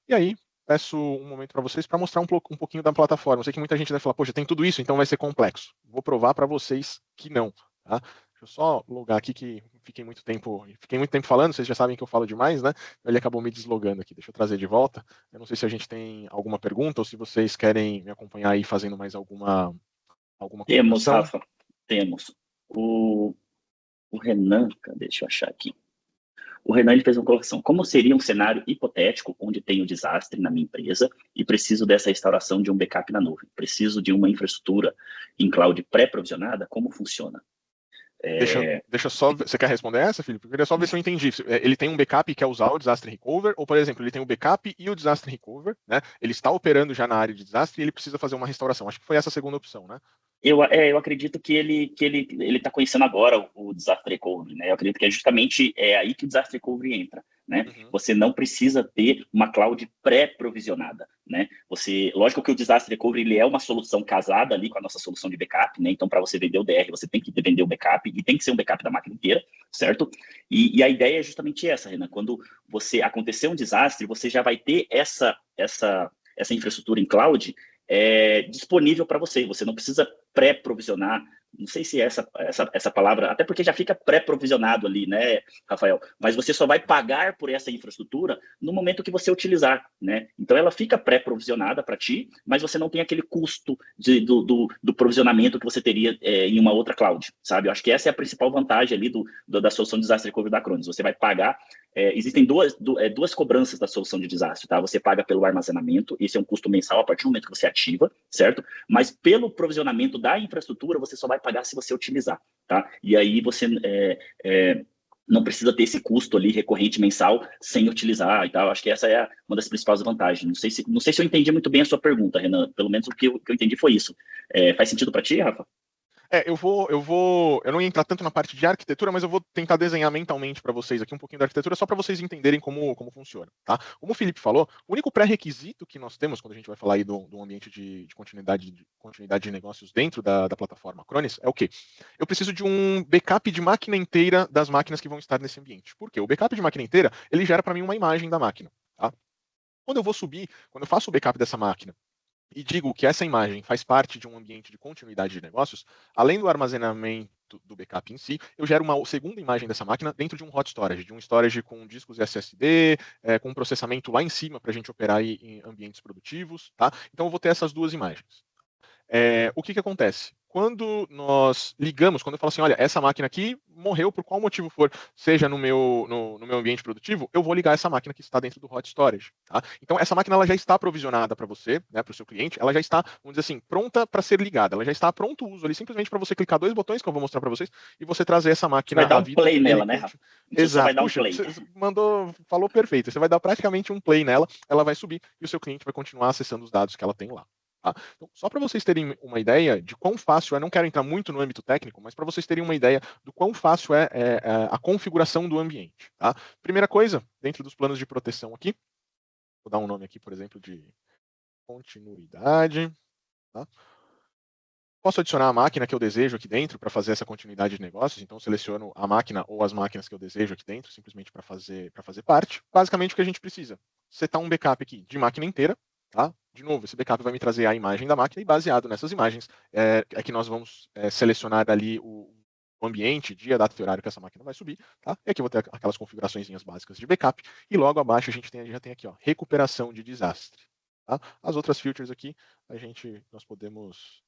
Speaker 3: E aí, peço um momento para vocês para mostrar um pouquinho da plataforma. Eu sei que muita gente vai falar, poxa, tem tudo isso, então vai ser complexo. Vou provar para vocês que não. Tá? Deixa eu só logar aqui que fiquei muito tempo falando, vocês já sabem que eu falo demais, né? Ele acabou me deslogando aqui. Deixa eu trazer de volta. Eu não sei se a gente tem alguma pergunta ou se vocês querem me acompanhar aí fazendo mais alguma
Speaker 1: Temos,
Speaker 3: colocação.
Speaker 1: Rafa, temos. O Renan, deixa eu achar aqui. O Renan ele fez uma colocação. Como seria um cenário hipotético onde tenho desastre na minha empresa e preciso dessa restauração de um backup na nuvem? Preciso de uma infraestrutura em cloud pré-provisionada? Como funciona?
Speaker 3: Deixa só. Você quer responder essa, Felipe? Eu queria só ver se eu entendi. Ele tem um backup e quer usar o Disaster Recover, ou, por exemplo, ele tem o backup e o Disaster Recover, né? Ele está operando já na área de desastre e ele precisa fazer uma restauração. Acho que foi essa a segunda opção, né?
Speaker 1: Eu acredito que ele está conhecendo agora o Disaster Recovery, né? Eu acredito que é justamente aí que o Disaster Recovery entra, né?
Speaker 3: Uhum.
Speaker 1: Você não precisa ter uma cloud pré-provisionada, né? Lógico que o Disaster Recovery ele é uma solução casada ali com a nossa solução de backup, né? Então, para você vender o DR, você tem que vender o backup e tem que ser um backup da máquina inteira, certo? E a ideia é justamente essa, Renan. Quando você acontecer um desastre, você já vai ter essa infraestrutura em cloud disponível para você. Você não precisa pré-provisionar, não sei se é essa palavra, até porque já fica pré-provisionado ali, né, Rafael? Mas você só vai pagar por essa infraestrutura no momento que você utilizar, né? Então ela fica pré-provisionada para ti, mas você não tem aquele custo do provisionamento que você teria em uma outra cloud, sabe? Eu acho que essa é a principal vantagem ali da solução de Disaster Recovery da Acronis. Você vai pagar existem duas cobranças da solução de desastre, tá? Você paga pelo armazenamento, esse é um custo mensal a partir do momento que você ativa, certo? Mas pelo provisionamento da infraestrutura, você só vai pagar se você utilizar, tá? E aí você não precisa ter esse custo ali recorrente mensal sem utilizar e tal. Acho que essa é uma das principais vantagens. Não sei se eu entendi muito bem a sua pergunta, Renan. Pelo menos o que eu entendi foi isso. Faz sentido para ti, Rafa?
Speaker 3: Eu não ia entrar tanto na parte de arquitetura, mas eu vou tentar desenhar mentalmente para vocês aqui um pouquinho da arquitetura, só para vocês entenderem como funciona, tá? Como o Felipe falou, o único pré-requisito que nós temos quando a gente vai falar aí do ambiente de continuidade de negócios dentro da plataforma Acronis é o quê? Eu preciso de um backup de máquina inteira das máquinas que vão estar nesse ambiente. Por quê? O backup de máquina inteira, ele gera para mim uma imagem da máquina, tá? Quando eu faço o backup dessa máquina, e digo que essa imagem faz parte de um ambiente de continuidade de negócios, além do armazenamento do backup em si, eu gero uma segunda imagem dessa máquina dentro de um hot storage, de um storage com discos SSD, com processamento lá em cima para a gente operar em ambientes produtivos, tá? Então eu vou ter essas duas imagens. O que acontece? Quando nós ligamos, quando eu falo assim, olha, essa máquina aqui morreu por qual motivo for, seja no meu ambiente produtivo, eu vou ligar essa máquina que está dentro do hot storage. Tá? Então, essa máquina ela já está provisionada para você, né, para o seu cliente, ela já está, vamos dizer assim, pronta para ser ligada, ela já está pronto o uso ali, simplesmente para você clicar dois botões, que eu vou mostrar para vocês, e você trazer essa máquina
Speaker 1: à vida. Vai dar um play nela, né, Rafa?
Speaker 3: Exato.
Speaker 1: Vai dar
Speaker 3: Puxa,
Speaker 1: um play.
Speaker 3: Você falou perfeito. Você vai dar praticamente um play nela, ela vai subir e o seu cliente vai continuar acessando os dados que ela tem lá. Tá? Então, só para vocês terem uma ideia de quão fácil é, não quero entrar muito no âmbito técnico, mas para vocês terem uma ideia do quão fácil é a configuração do ambiente. Tá? Primeira coisa, dentro dos planos de proteção aqui, vou dar um nome aqui, por exemplo, de continuidade. Tá? Posso adicionar a máquina que eu desejo aqui dentro para fazer essa continuidade de negócios, então seleciono a máquina ou as máquinas que eu desejo aqui dentro, simplesmente para fazer parte. Basicamente o que a gente precisa, setar um backup aqui de máquina inteira, tá? De novo, esse backup vai me trazer a imagem da máquina e baseado nessas imagens é que nós vamos selecionar ali o ambiente, dia, data e horário que essa máquina vai subir, tá? E aqui eu vou ter aquelas configuraçõezinhas básicas de backup, e logo abaixo a gente já tem aqui, ó, recuperação de desastre, tá? As outras filters aqui, nós podemos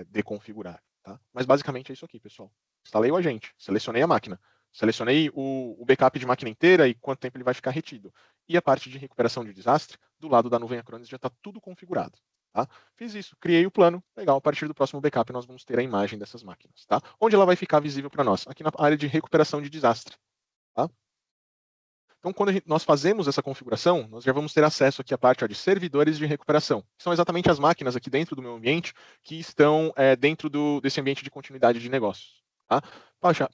Speaker 3: deconfigurar, tá? Mas basicamente é isso aqui, pessoal. Instalei o agente, selecionei a máquina, selecionei o backup de máquina inteira e quanto tempo ele vai ficar retido. E a parte de recuperação de desastre, do lado da nuvem Acronis já está tudo configurado. Tá? Fiz isso, criei o plano, legal, a partir do próximo backup nós vamos ter a imagem dessas máquinas. Tá? Onde ela vai ficar visível para nós? Aqui na área de recuperação de desastre. Tá? Então, quando nós fazemos essa configuração, nós já vamos ter acesso aqui à parte de servidores de recuperação. Que são exatamente as máquinas aqui dentro do meu ambiente que estão dentro desse ambiente de continuidade de negócios. Tá?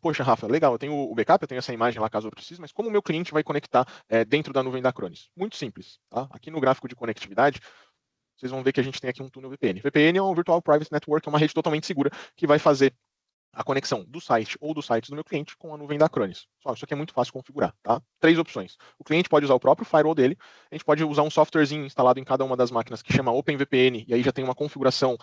Speaker 3: Poxa, Rafa, legal, eu tenho o backup, eu tenho essa imagem lá caso eu precise, mas como o meu cliente vai conectar dentro da nuvem da Acronis? Muito simples. Tá? Aqui no gráfico de conectividade, vocês vão ver que a gente tem aqui um túnel VPN. VPN é um Virtual Private Network, é uma rede totalmente segura que vai fazer a conexão do site ou dos sites do meu cliente com a nuvem da Acronis. Isso aqui é muito fácil de configurar, tá? 3 opções. O cliente pode usar o próprio firewall dele, a gente pode usar um softwarezinho instalado em cada uma das máquinas que chama OpenVPN, e aí já tem uma configuração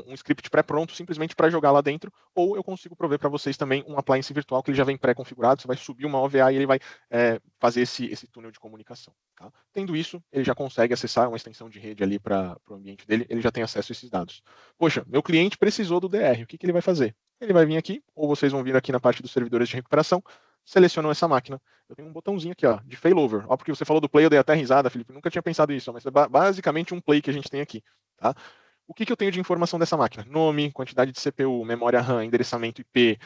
Speaker 3: um script pré-pronto simplesmente para jogar lá dentro, ou eu consigo prover para vocês também um appliance virtual que ele já vem pré-configurado, você vai subir uma OVA e ele vai fazer esse túnel de comunicação. Tá? Tendo isso, ele já consegue acessar uma extensão de rede ali para o ambiente dele, ele já tem acesso a esses dados. Poxa, meu cliente precisou do DR, o que ele vai fazer? Ele vai vir aqui, ou vocês vão vir aqui na parte dos servidores de recuperação, selecionam essa máquina. Eu tenho um botãozinho aqui, ó, de failover. Ó, porque você falou do play, eu dei até risada, Felipe, nunca tinha pensado nisso, mas é basicamente um play que a gente tem aqui. Tá? O que eu tenho de informação dessa máquina? Nome, quantidade de CPU, memória RAM, endereçamento IP,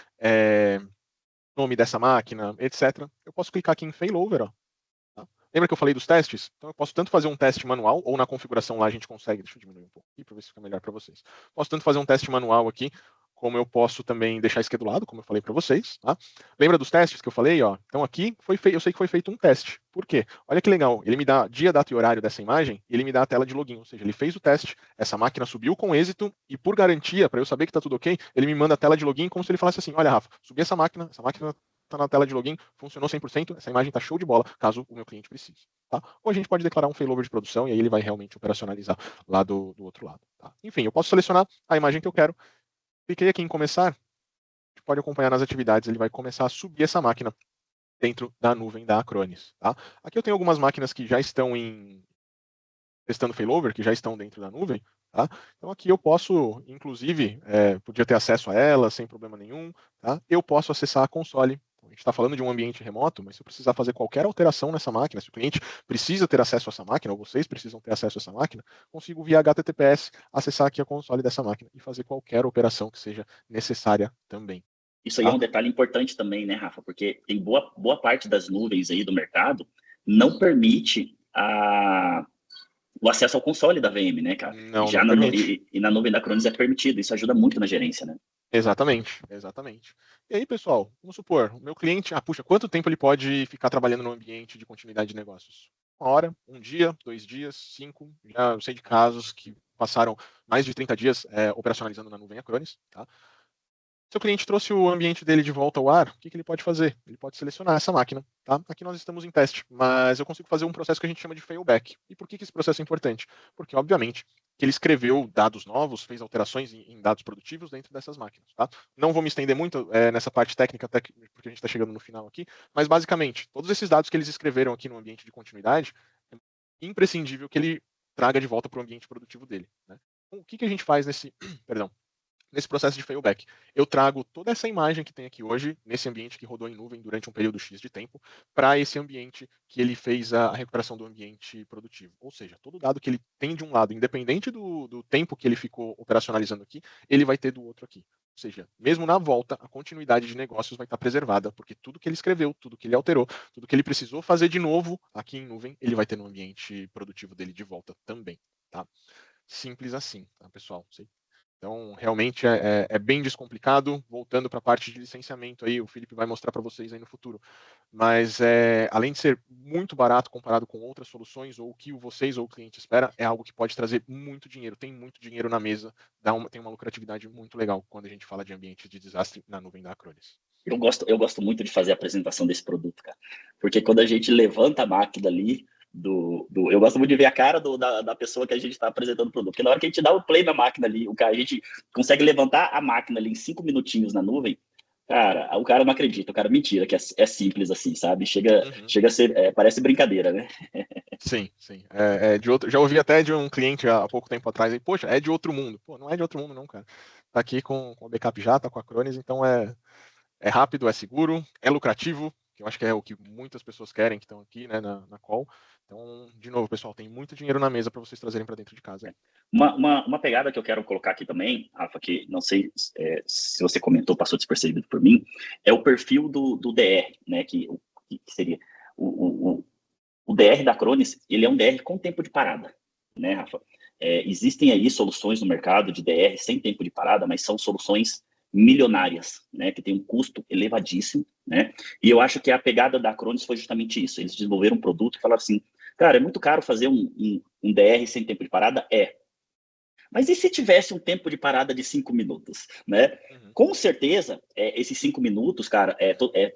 Speaker 3: nome dessa máquina, etc. Eu posso clicar aqui em failover, ó. Tá? Lembra que eu falei dos testes? Então eu posso tanto fazer um teste manual, ou na configuração lá a gente consegue, deixa eu diminuir um pouco aqui para ver se fica melhor para vocês. Posso tanto fazer um teste manual aqui, como eu posso também deixar schedulado, como eu falei para vocês. Tá? Lembra dos testes que eu falei? Ó? Então aqui eu sei que foi feito um teste. Por quê? Olha que legal, ele me dá dia, data e horário dessa imagem, e ele me dá a tela de login, ou seja, ele fez o teste, essa máquina subiu com êxito, e por garantia, para eu saber que está tudo ok, ele me manda a tela de login como se ele falasse assim, olha Rafa, subi essa máquina está na tela de login, funcionou 100%, essa imagem está show de bola, caso o meu cliente precise. Tá? Ou a gente pode declarar um failover de produção, e aí ele vai realmente operacionalizar lá do outro lado. Tá? Enfim, eu posso selecionar a imagem que eu quero, cliquei aqui em começar, pode acompanhar nas atividades, ele vai começar a subir essa máquina dentro da nuvem da Acronis. Tá? Aqui eu tenho algumas máquinas que já estão testando failover, que já estão dentro da nuvem. Tá? Então aqui eu posso, inclusive, podia ter acesso a ela sem problema nenhum. Tá? Eu posso acessar a console. A gente está falando de um ambiente remoto, mas se eu precisar fazer qualquer alteração nessa máquina, se o cliente precisa ter acesso a essa máquina, ou vocês precisam ter acesso a essa máquina, consigo via HTTPS acessar aqui a console dessa máquina e fazer qualquer operação que seja necessária também.
Speaker 1: Isso aí é um detalhe importante também, né, Rafa? Porque tem boa parte das nuvens aí do mercado não permite o acesso ao console da VM, né, cara?
Speaker 3: Não
Speaker 1: e na nuvem da Acronis é permitido. Isso ajuda muito na gerência, né?
Speaker 3: Exatamente. E aí, pessoal, vamos supor, o meu cliente, puxa, quanto tempo ele pode ficar trabalhando no ambiente de continuidade de negócios? 1 hora, 1 dia, 2 dias, 5. Já eu sei de casos que passaram mais de 30 dias operacionalizando na nuvem Acronis. Tá? Seu cliente trouxe o ambiente dele de volta ao ar, o que ele pode fazer? Ele pode selecionar essa máquina. Tá? Aqui nós estamos em teste, mas eu consigo fazer um processo que a gente chama de failback. E por que esse processo é importante? Porque, obviamente, que ele escreveu dados novos, fez alterações em dados produtivos dentro dessas máquinas. Tá? Não vou me estender muito nessa parte técnica, até porque a gente está chegando no final aqui, mas basicamente, todos esses dados que eles escreveram aqui no ambiente de continuidade, é imprescindível que ele traga de volta para o ambiente produtivo dele. Né? Então, o que a gente faz nesse processo de failback? Eu trago toda essa imagem que tem aqui hoje, nesse ambiente que rodou em nuvem durante um período X de tempo, para esse ambiente que ele fez a recuperação do ambiente produtivo. Ou seja, todo dado que ele tem de um lado, independente do tempo que ele ficou operacionalizando aqui, ele vai ter do outro aqui. Ou seja, mesmo na volta, a continuidade de negócios vai estar preservada, porque tudo que ele escreveu, tudo que ele alterou, tudo que ele precisou fazer de novo aqui em nuvem, ele vai ter no ambiente produtivo dele de volta também. Tá? Simples assim, tá, pessoal? Então, realmente é bem descomplicado. Voltando para a parte de licenciamento, aí, o Felipe vai mostrar para vocês aí no futuro. Mas, além de ser muito barato comparado com outras soluções, ou o que vocês ou o cliente espera, é algo que pode trazer muito dinheiro. Tem muito dinheiro na mesa, tem uma lucratividade muito legal quando a gente fala de ambiente de desastre na nuvem da Acronis.
Speaker 1: Eu gosto muito de fazer a apresentação desse produto, cara. Porque quando a gente levanta a máquina ali, Eu gosto muito de ver a cara da pessoa que a gente está apresentando o produto, porque na hora que a gente dá o play na máquina ali, a gente consegue levantar a máquina ali em 5 minutinhos na nuvem, cara, o cara não acredita, o cara mentira, que é simples assim, sabe? Chega a ser, parece brincadeira, né?
Speaker 3: Sim. De outro, já ouvi até de um cliente há pouco tempo atrás, aí, poxa, é de outro mundo. Pô, não é de outro mundo não, cara. Tá aqui com o backup já, tá com a Acronis, então é rápido, é seguro, é lucrativo, que eu acho que é o que muitas pessoas querem que estão aqui, né, na call. Então, de novo, pessoal, tem muito dinheiro na mesa para vocês trazerem para dentro de casa.
Speaker 1: Uma pegada que eu quero colocar aqui também, Rafa, que não sei se você comentou, passou despercebido por mim, é o perfil do DR, né, que seria o DR da Acronis, ele é um DR com tempo de parada, né, Rafa? Existem aí soluções no mercado de DR sem tempo de parada, mas são soluções milionárias, né, que tem um custo elevadíssimo, né, e eu acho que a pegada da Acronis foi justamente isso. Eles desenvolveram um produto e falaram assim, cara, é muito caro fazer um DR sem tempo de parada? Mas e se tivesse um tempo de parada de 5 minutos, né? Com certeza, esses 5 minutos, cara,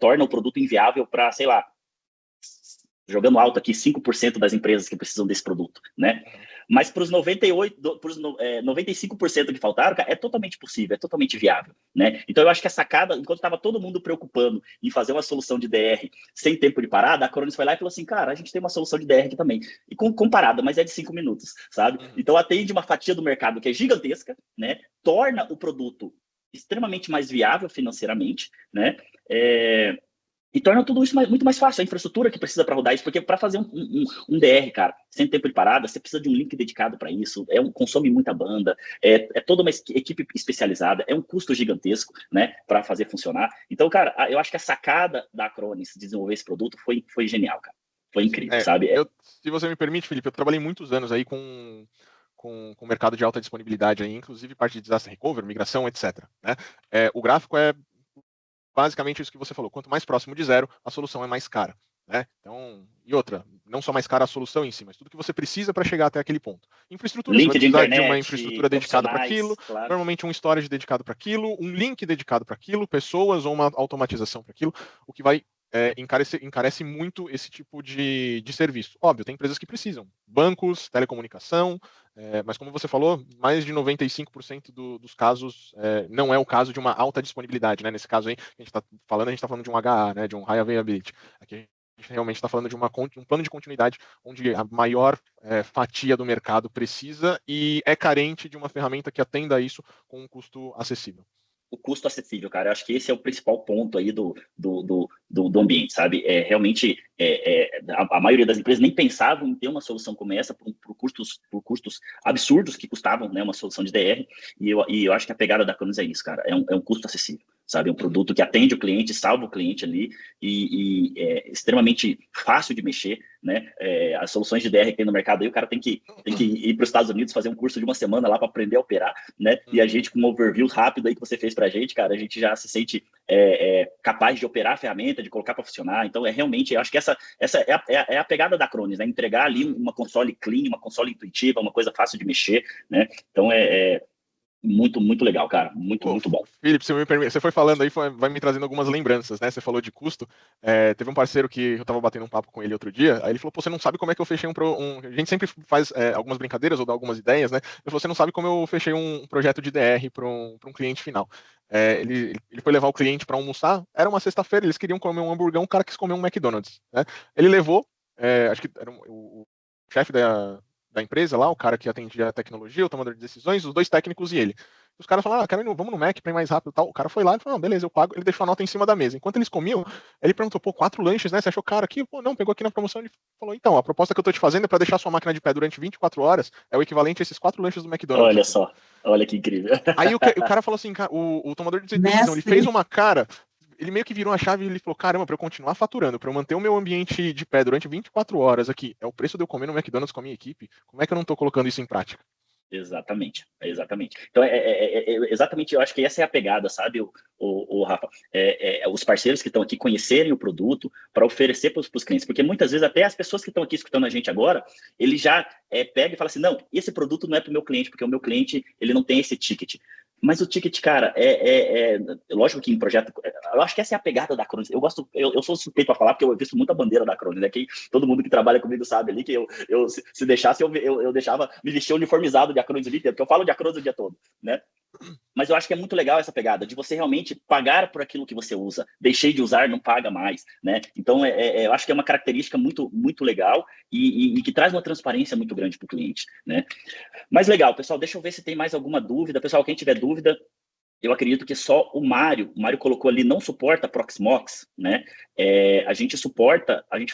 Speaker 1: torna o produto inviável para, sei lá, jogando alto aqui, 5% das empresas que precisam desse produto, né? Mas para os 95% que faltaram, cara, é totalmente possível, é totalmente viável, né? Então eu acho que a sacada, enquanto estava todo mundo preocupando em fazer uma solução de DR sem tempo de parada, a Acronis foi lá e falou assim, cara, a gente tem uma solução de DR aqui também, e com parada, mas é de 5 minutos, sabe? Então atende uma fatia do mercado que é gigantesca, né? Torna o produto extremamente mais viável financeiramente, né? E torna tudo isso muito mais fácil, a infraestrutura que precisa para rodar isso, porque para fazer um DR, cara, sem tempo de parada, você precisa de um link dedicado para isso, consome muita banda, é toda uma equipe especializada, é um custo gigantesco, né, para fazer funcionar. Então, cara, eu acho que a sacada da Acronis de desenvolver esse produto foi genial, cara. Foi incrível, sabe?
Speaker 3: Se você me permite, Felipe, eu trabalhei muitos anos aí com o mercado de alta disponibilidade, aí, inclusive parte de disaster recovery, migração, etc. Né? O gráfico é basicamente isso que você falou. Quanto mais próximo de zero, a solução é mais cara. Né? Então, e outra, não só mais cara a solução em si, mas tudo que você precisa para chegar até aquele ponto. Infraestrutura,
Speaker 1: link
Speaker 3: você vai precisar
Speaker 1: de internet,
Speaker 3: de uma infraestrutura dedicada para aquilo,
Speaker 1: claro.
Speaker 3: Normalmente um storage dedicado para aquilo, um link dedicado para aquilo, pessoas ou uma automatização para aquilo, o que vai encarece muito esse tipo de serviço. Óbvio, tem empresas que precisam, bancos, telecomunicação, mas como você falou, mais de 95% dos casos não é o caso de uma alta disponibilidade, né? Nesse caso aí, a gente está falando de um HA, né? De um High Availability. Aqui a gente realmente está falando de um plano de continuidade onde a maior fatia do mercado precisa e é carente de uma ferramenta que atenda a isso com um custo acessível.
Speaker 1: O custo acessível, cara. Eu acho que esse é o principal ponto aí do ambiente, sabe? Realmente, a maioria das empresas nem pensavam em ter uma solução como essa por custos absurdos que custavam, né, uma solução de DR, e eu acho que a pegada da Acronis é isso, cara. É um custo acessível, sabe? É um produto que atende o cliente, salva o cliente ali, e é extremamente fácil de mexer, né? As soluções de DR que tem no mercado aí, o cara tem que ir para os Estados Unidos fazer um curso de uma semana lá para aprender a operar, né? E a gente, com um overview rápido aí que você fez para a gente, cara, a gente já se sente capaz de operar a ferramenta, de colocar para funcionar. Então, realmente, eu acho que essa é a pegada da Acronis, né? Entregar ali uma console clean, uma console intuitiva, uma coisa fácil de mexer, né? Então, muito, muito legal, cara. Muito bom.
Speaker 3: Felipe, você foi falando aí, vai me trazendo algumas lembranças, né? Você falou de custo. Teve um parceiro que eu tava batendo um papo com ele outro dia, aí ele falou, pô, você não sabe como é que eu fechei A gente sempre faz algumas brincadeiras ou dá algumas ideias, né? Ele falou, você não sabe como eu fechei um projeto de DR para um cliente final. Ele foi levar o cliente para almoçar, era uma sexta-feira, eles queriam comer um hamburgão, o cara quis comer um McDonald's, né? Ele levou, acho que era o chefe da empresa lá, o cara que atendia a tecnologia, o tomador de decisões, os dois técnicos e ele. Os caras falaram, vamos no Mac para ir mais rápido e tal. O cara foi lá e falou, beleza, eu pago. Ele deixou a nota em cima da mesa. Enquanto eles comiam, ele perguntou, 4 lanches, né? Você achou caro aqui? Pô, não, pegou aqui na promoção. Ele falou, então, a proposta que eu tô te fazendo é para deixar sua máquina de pé durante 24 horas, é o equivalente a esses 4 lanches do McDonald's.
Speaker 1: Olha só, olha que incrível.
Speaker 3: Aí o cara falou assim, o tomador de decisão, ele fez uma cara... Ele meio que virou a chave e ele falou, caramba, para eu continuar faturando, para eu manter o meu ambiente de pé durante 24 horas aqui, é o preço de eu comer no McDonald's com a minha equipe, como é que eu não estou colocando isso em prática?
Speaker 1: Exatamente. Então, exatamente, eu acho que essa é a pegada, sabe, o Rafa? Os parceiros que estão aqui conhecerem o produto para oferecer para os clientes, porque muitas vezes até as pessoas que estão aqui escutando a gente agora, ele já pega e fala assim, não, esse produto não é para o meu cliente, porque o meu cliente ele não tem esse ticket. Mas o ticket, cara, lógico que em projeto, eu acho que essa é a pegada da Acronis. Eu sou suspeito para falar, porque eu visto muita bandeira da Acronis, né? Que todo mundo que trabalha comigo sabe ali que se deixasse, eu deixava me vestir uniformizado de Acronis o dia inteiro, porque eu falo de Acronis o dia todo, né? Mas eu acho que é muito legal essa pegada de você realmente pagar por aquilo que você usa. Deixei de usar, não paga mais, né? Então, eu acho que é uma característica muito, muito legal e que traz uma transparência muito grande para o cliente, né? Mas legal, pessoal, deixa eu ver se tem mais alguma dúvida. Pessoal, quem tiver dúvida, eu acredito que só o Mário colocou ali, não suporta Proxmox, né? A gente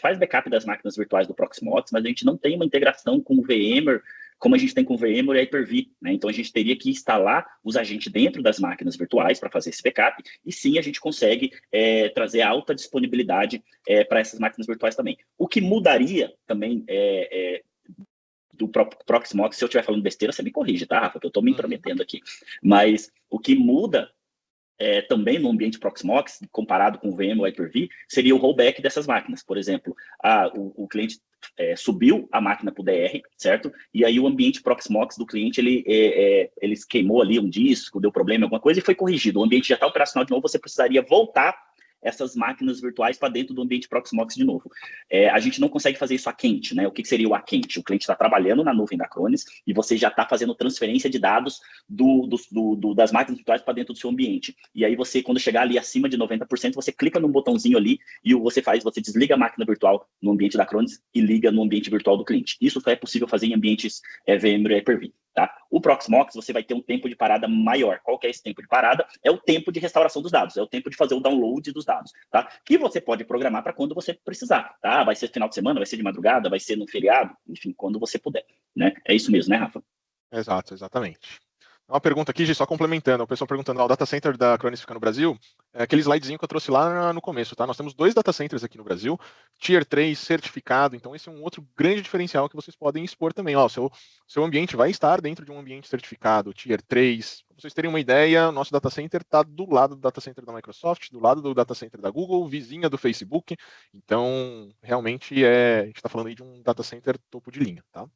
Speaker 1: faz backup das máquinas virtuais do Proxmox, mas a gente não tem uma integração com o VMware, como a gente tem com o VMware e a Hyper-V, né? Então a gente teria que instalar os agentes dentro das máquinas virtuais para fazer esse backup, e sim a gente consegue trazer alta disponibilidade para essas máquinas virtuais também. O que mudaria também do próprio Proxmox, se eu estiver falando besteira, você me corrige, tá, Rafa? Que eu estou me intrometendo aqui. Mas o que muda também no ambiente Proxmox, comparado com o VM ou Hyper-V, seria o rollback dessas máquinas. Por exemplo, o cliente subiu a máquina para o DR, certo? E aí o ambiente Proxmox do cliente, ele queimou ali um disco, deu problema, alguma coisa, e foi corrigido. O ambiente já está operacional de novo, você precisaria voltar essas máquinas virtuais para dentro do ambiente Proxmox de novo. A gente não consegue fazer isso a quente, né? O que seria o a quente? O cliente está trabalhando na nuvem da Acronis e você já está fazendo transferência de dados das máquinas virtuais para dentro do seu ambiente. E aí você, quando chegar ali acima de 90%, você clica num botãozinho ali e você desliga a máquina virtual no ambiente da Acronis e liga no ambiente virtual do cliente. Isso só é possível fazer em ambientes VMware e Hyper-V. Tá? O Proxmox, você vai ter um tempo de parada maior. Qual que é esse tempo de parada? É o tempo de restauração dos dados, é o tempo de fazer o download dos dados, tá? Que você pode programar para quando você precisar, tá? Vai ser final de semana, vai ser de madrugada, vai ser no feriado, enfim, quando você puder, né? É isso mesmo, né, Rafa?
Speaker 3: Exato, exatamente. Uma pergunta aqui, só complementando, o pessoal perguntando, o data center da Acronis fica no Brasil, aquele slidezinho que eu trouxe lá no começo, tá? Nós temos 2 data centers aqui no Brasil, Tier 3 certificado, então esse é um outro grande diferencial que vocês podem expor também. Ó, seu ambiente vai estar dentro de um ambiente certificado, Tier 3. Para vocês terem uma ideia, nosso data center está do lado do data center da Microsoft, do lado do data center da Google, vizinha do Facebook, então realmente a gente está falando aí de um data center topo de linha, tá?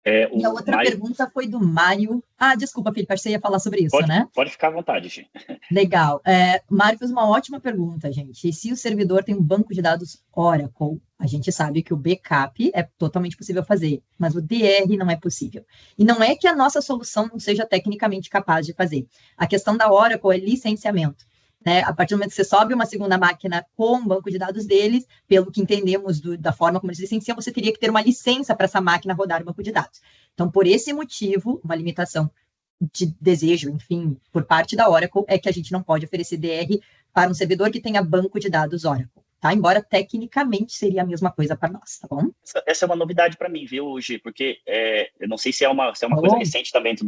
Speaker 2: E a outra pergunta foi do Mário. Desculpa, Felipe, acho que você ia falar sobre isso, né?
Speaker 1: Pode ficar à vontade, gente.
Speaker 2: Legal. Mário fez uma ótima pergunta, gente. E se o servidor tem um banco de dados Oracle, a gente sabe que o backup é totalmente possível fazer, mas o DR não é possível. E não é que a nossa solução não seja tecnicamente capaz de fazer. A questão da Oracle é licenciamento. Né? A partir do momento que você sobe uma segunda máquina com o banco de dados deles, pelo que entendemos da forma como eles licenciam, você teria que ter uma licença para essa máquina rodar o banco de dados. Então, por esse motivo, uma limitação de desejo, enfim, por parte da Oracle, é que a gente não pode oferecer DR para um servidor que tenha banco de dados Oracle, tá? Embora tecnicamente seria a mesma coisa para nós, tá bom?
Speaker 1: Essa é uma novidade para mim, viu, Gi? Porque eu não sei se é uma coisa recente também dentro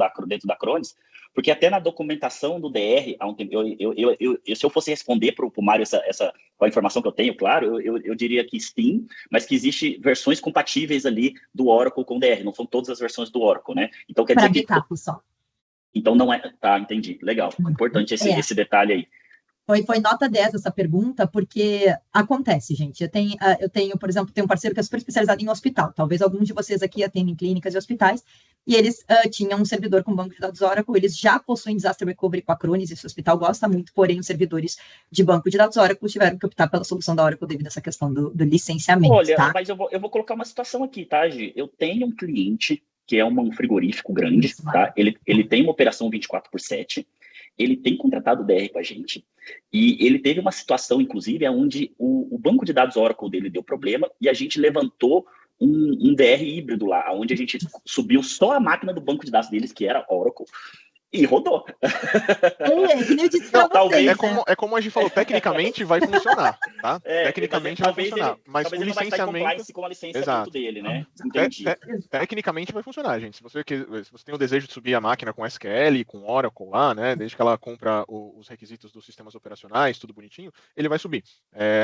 Speaker 1: da Acronis, porque até na documentação do DR, há um tempo, se eu fosse responder para o Mário com a informação que eu tenho, claro, eu diria que sim, mas que existe versões compatíveis ali do Oracle com o DR, não são todas as versões do Oracle, né? Então quer dizer que...
Speaker 2: Para backup só.
Speaker 1: Então não é... Tá, entendi. Legal. Importante esse detalhe aí.
Speaker 2: Foi nota 10 essa pergunta, porque acontece, gente. Eu tenho, por exemplo, um parceiro que é super especializado em hospital. Talvez alguns de vocês aqui atendem clínicas e hospitais, e eles tinham um servidor com banco de dados Oracle, eles já possuem Disaster Recovery com a Acronis, esse hospital gosta muito, porém os servidores de banco de dados Oracle tiveram que optar pela solução da Oracle devido a essa questão do licenciamento.
Speaker 1: Olha,
Speaker 2: tá?
Speaker 1: Mas eu vou colocar uma situação aqui, tá, Gi? Eu tenho um cliente que é um frigorífico grande, tá? Ele tem uma operação 24/7, ele tem contratado DR com a gente, e ele teve uma situação, inclusive, onde o banco de dados Oracle dele deu problema, e a gente levantou um DR híbrido lá, onde a gente subiu só a máquina do banco de dados deles, que era Oracle, e rodou.
Speaker 2: Que nem eu disse pra vocês,
Speaker 3: é como a gente falou, tecnicamente vai funcionar, tá? Tecnicamente vai funcionar, mas o licenciamento...
Speaker 1: com a licenciamento dele, né? Entendi.
Speaker 3: Tecnicamente vai funcionar, gente. Se você tem o desejo de subir a máquina com SQL, com Oracle lá, né? Desde que ela compra os requisitos dos sistemas operacionais, tudo bonitinho, ele vai subir.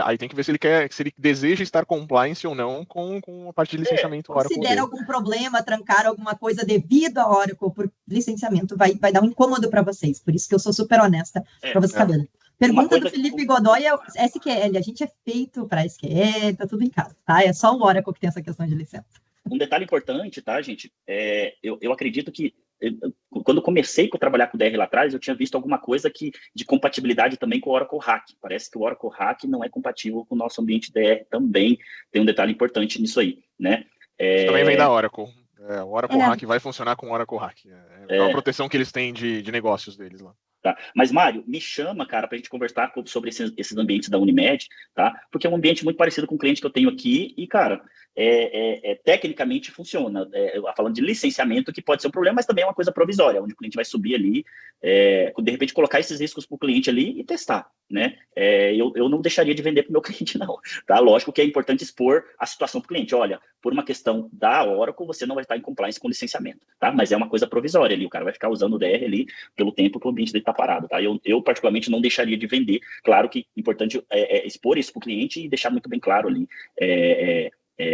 Speaker 3: Aí tem que ver se ele deseja estar compliance ou não com a parte de licenciamento Oracle.
Speaker 2: Se der algum problema, trancar alguma coisa devido a Oracle por licenciamento, vai dar um incômodo para vocês. Por isso que eu sou super honesta para vocês saberem. Pergunta do Felipe Godoy é SQL. A gente é feito para SQL, tá tudo em casa, tá? É só o Oracle que tem essa questão de licença.
Speaker 1: Um detalhe importante, tá, gente? Eu acredito que quando eu comecei a trabalhar com o DR lá atrás, eu tinha visto alguma coisa de compatibilidade também com o Oracle Hack. Parece que o Oracle Hack não é compatível com o nosso ambiente DR também. Tem um detalhe importante nisso aí, né?
Speaker 3: Isso também vem da Oracle. O Oracle
Speaker 2: É.
Speaker 3: Hack vai funcionar com o Oracle Hack. É uma proteção que eles têm de negócios deles lá.
Speaker 1: Tá. Mas, Mário, me chama, cara, para a gente conversar sobre esses ambientes da Unimed, tá? Porque é um ambiente muito parecido com o cliente que eu tenho aqui e, cara, tecnicamente funciona. Falando de licenciamento, que pode ser um problema, mas também é uma coisa provisória, onde o cliente vai subir ali, de repente colocar esses riscos para o cliente ali e testar, né? Eu não deixaria de vender para o meu cliente, não, tá? Lógico que é importante expor a situação para o cliente. Olha, por uma questão da Oracle, você não vai estar em compliance com o licenciamento, tá? Mas é uma coisa provisória ali, o cara vai ficar usando o DR ali pelo tempo que o ambiente dele está parado, tá? Eu particularmente não deixaria de vender. Claro que é importante expor isso para o cliente e deixar muito bem claro ali,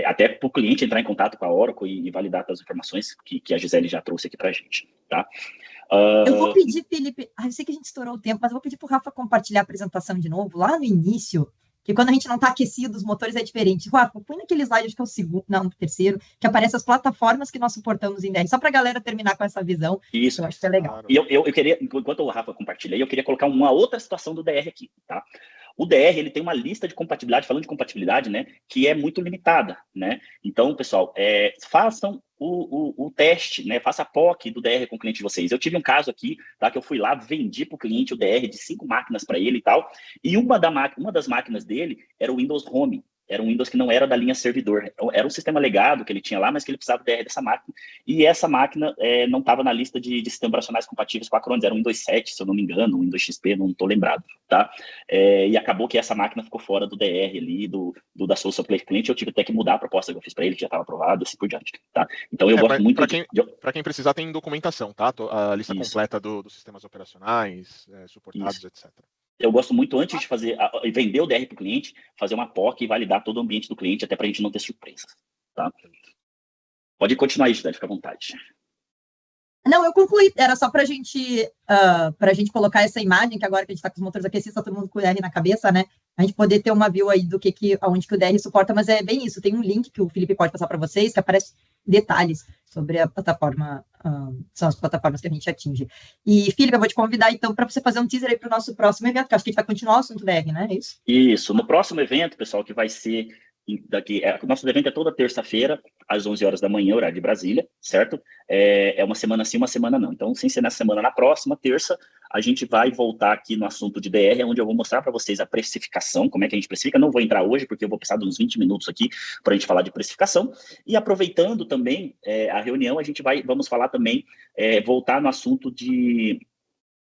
Speaker 1: até para o cliente entrar em contato com a Oracle e validar as informações que a Gisele já trouxe aqui para a gente, tá?
Speaker 2: Eu vou pedir, Felipe, eu sei que a gente estourou o tempo, mas eu vou pedir para o Rafa compartilhar a apresentação de novo, lá no início, que quando a gente não está aquecido, os motores é diferente. Rafa, põe naquele slide, acho que é o segundo, não, o terceiro, que aparece as plataformas que nós suportamos em DR, só para a galera terminar com essa visão.
Speaker 1: Isso.
Speaker 2: Eu acho que é legal.
Speaker 1: E eu queria, enquanto o Rafa compartilha aí, eu queria colocar uma outra situação do DR aqui, tá? O DR, ele tem uma lista de compatibilidade, falando de compatibilidade, né, que é muito limitada, né? Então, pessoal, façam o teste, né? Faça a POC do DR com o cliente de vocês. Eu tive um caso aqui, tá? Que eu fui lá, vendi para o cliente o DR de 5 máquinas para ele e tal, e uma das máquinas dele era o Windows Home. Era um Windows que não era da linha servidor. Era um sistema legado que ele tinha lá, mas que ele precisava do DR dessa máquina. E essa máquina não estava na lista de sistemas operacionais compatíveis com a Acronis. Era um Windows 7, se eu não me engano, um Windows XP, não estou lembrado, tá? E acabou que essa máquina ficou fora do DR ali, da solução para cliente. Eu tive até que mudar a proposta que eu fiz para ele, que já estava aprovado, assim por diante, tá? Então eu gosto muito
Speaker 3: Para quem precisar, tem documentação, tá? A lista completa dos sistemas operacionais, suportados, etc.
Speaker 1: Eu gosto muito, antes de vender o DR para o cliente, fazer uma POC e validar todo o ambiente do cliente, até para a gente não ter surpresas, tá? Pode continuar aí, Gisele, fica à vontade.
Speaker 2: Não, eu concluí. Era só para a gente colocar essa imagem, que agora que a gente está com os motores aquecidos, está todo mundo com o DR na cabeça, né? A gente poder ter uma view aí do aonde que o DR suporta, mas é bem isso. Tem um link que o Felipe pode passar para vocês, que aparece detalhes sobre a plataforma, são as plataformas que a gente atinge. E, Felipe, eu vou te convidar, então, para você fazer um teaser aí para o nosso próximo evento, que acho que a gente vai continuar o assunto DR, né? É isso?
Speaker 1: Isso. No próximo evento, pessoal, que vai ser o nosso evento é toda terça-feira, às 11 horas da manhã, horário de Brasília, certo? É uma semana sim, uma semana não. Então, sem ser nessa semana, na próxima terça, a gente vai voltar aqui no assunto de DR, onde eu vou mostrar para vocês a precificação, como é que a gente precifica. Não vou entrar hoje, porque eu vou precisar de uns 20 minutos aqui para a gente falar de precificação. E aproveitando também a reunião, vamos falar também, voltar no assunto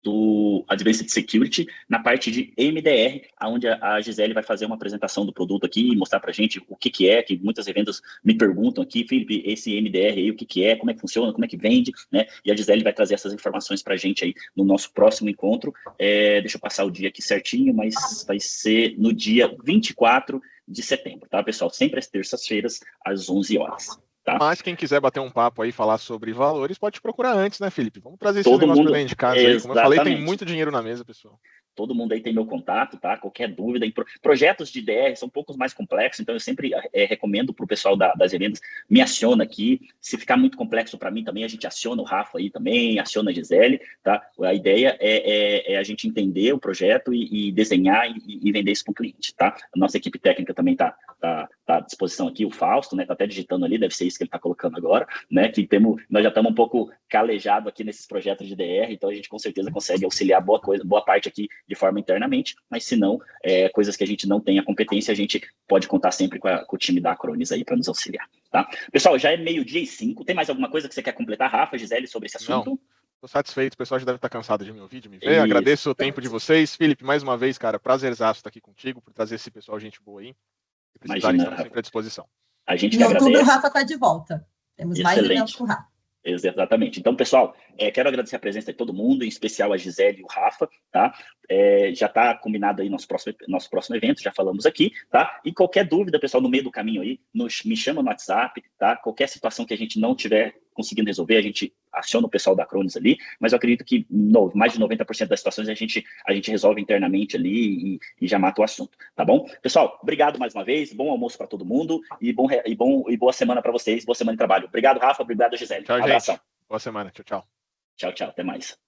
Speaker 1: do Advanced Security, na parte de MDR, onde a Gisele vai fazer uma apresentação do produto aqui e mostrar para a gente o que é, que muitas revendas me perguntam aqui, Felipe, esse MDR aí, o que é, como é que funciona, como é que vende, né? E a Gisele vai trazer essas informações para a gente aí no nosso próximo encontro. Deixa eu passar o dia aqui certinho, mas vai ser no dia 24 de setembro, tá, pessoal? Sempre às terças-feiras, às 11 horas. Tá?
Speaker 3: Mas quem quiser bater um papo aí, falar sobre valores, pode te procurar antes, né, Felipe? Vamos trazer esse negócio para dentro de casa aí. Como eu falei, tem muito dinheiro na mesa, pessoal.
Speaker 1: Todo mundo aí tem meu contato, tá? Qualquer dúvida. Projetos de DR são um pouco mais complexos, então eu sempre recomendo para o pessoal das revendas, me aciona aqui. Se ficar muito complexo para mim também, a gente aciona o Rafa aí também, aciona a Gisele, tá? A ideia é a gente entender o projeto e desenhar e vender isso para o cliente, tá? A nossa equipe técnica também tá à disposição aqui, o Fausto, né? Tá até digitando ali, deve ser isso que ele tá colocando agora, né? Nós já estamos um pouco calejado aqui nesses projetos de DR, então a gente com certeza consegue auxiliar boa parte aqui de forma internamente, mas se não, coisas que a gente não tem a competência, a gente pode contar sempre com o time da Acronis aí para nos auxiliar, tá? Pessoal, já é 12:05, tem mais alguma coisa que você quer completar, Rafa, Gisele, sobre esse assunto?
Speaker 3: Não. Estou satisfeito, o pessoal já deve estar cansado de me ouvir, de me ver. Agradeço o tempo de vocês. Felipe, mais uma vez, cara, prazerzaço estar aqui contigo, por trazer esse pessoal gente boa aí. Se precisarem, estamos sempre à disposição.
Speaker 1: A gente
Speaker 2: em outubro o Rafa está de volta. Temos mais eventos com o Rafa.
Speaker 1: Exatamente. Então, pessoal, quero agradecer a presença de todo mundo, em especial a Gisele e o Rafa, tá? Já está combinado aí nosso próximo evento, já falamos aqui, tá? E qualquer dúvida, pessoal, no meio do caminho aí, me chama no WhatsApp, tá? Qualquer situação que a gente não tiver conseguindo resolver, a gente aciona o pessoal da Acronis ali, mas eu acredito que mais de 90% das situações a gente resolve internamente ali e já mata o assunto, tá bom? Pessoal, obrigado mais uma vez, bom almoço para todo mundo e boa semana para vocês, boa semana de trabalho. Obrigado, Rafa, obrigado, Gisele.
Speaker 3: Tchau, gente. Boa semana, tchau.
Speaker 1: Tchau, tchau. Até mais.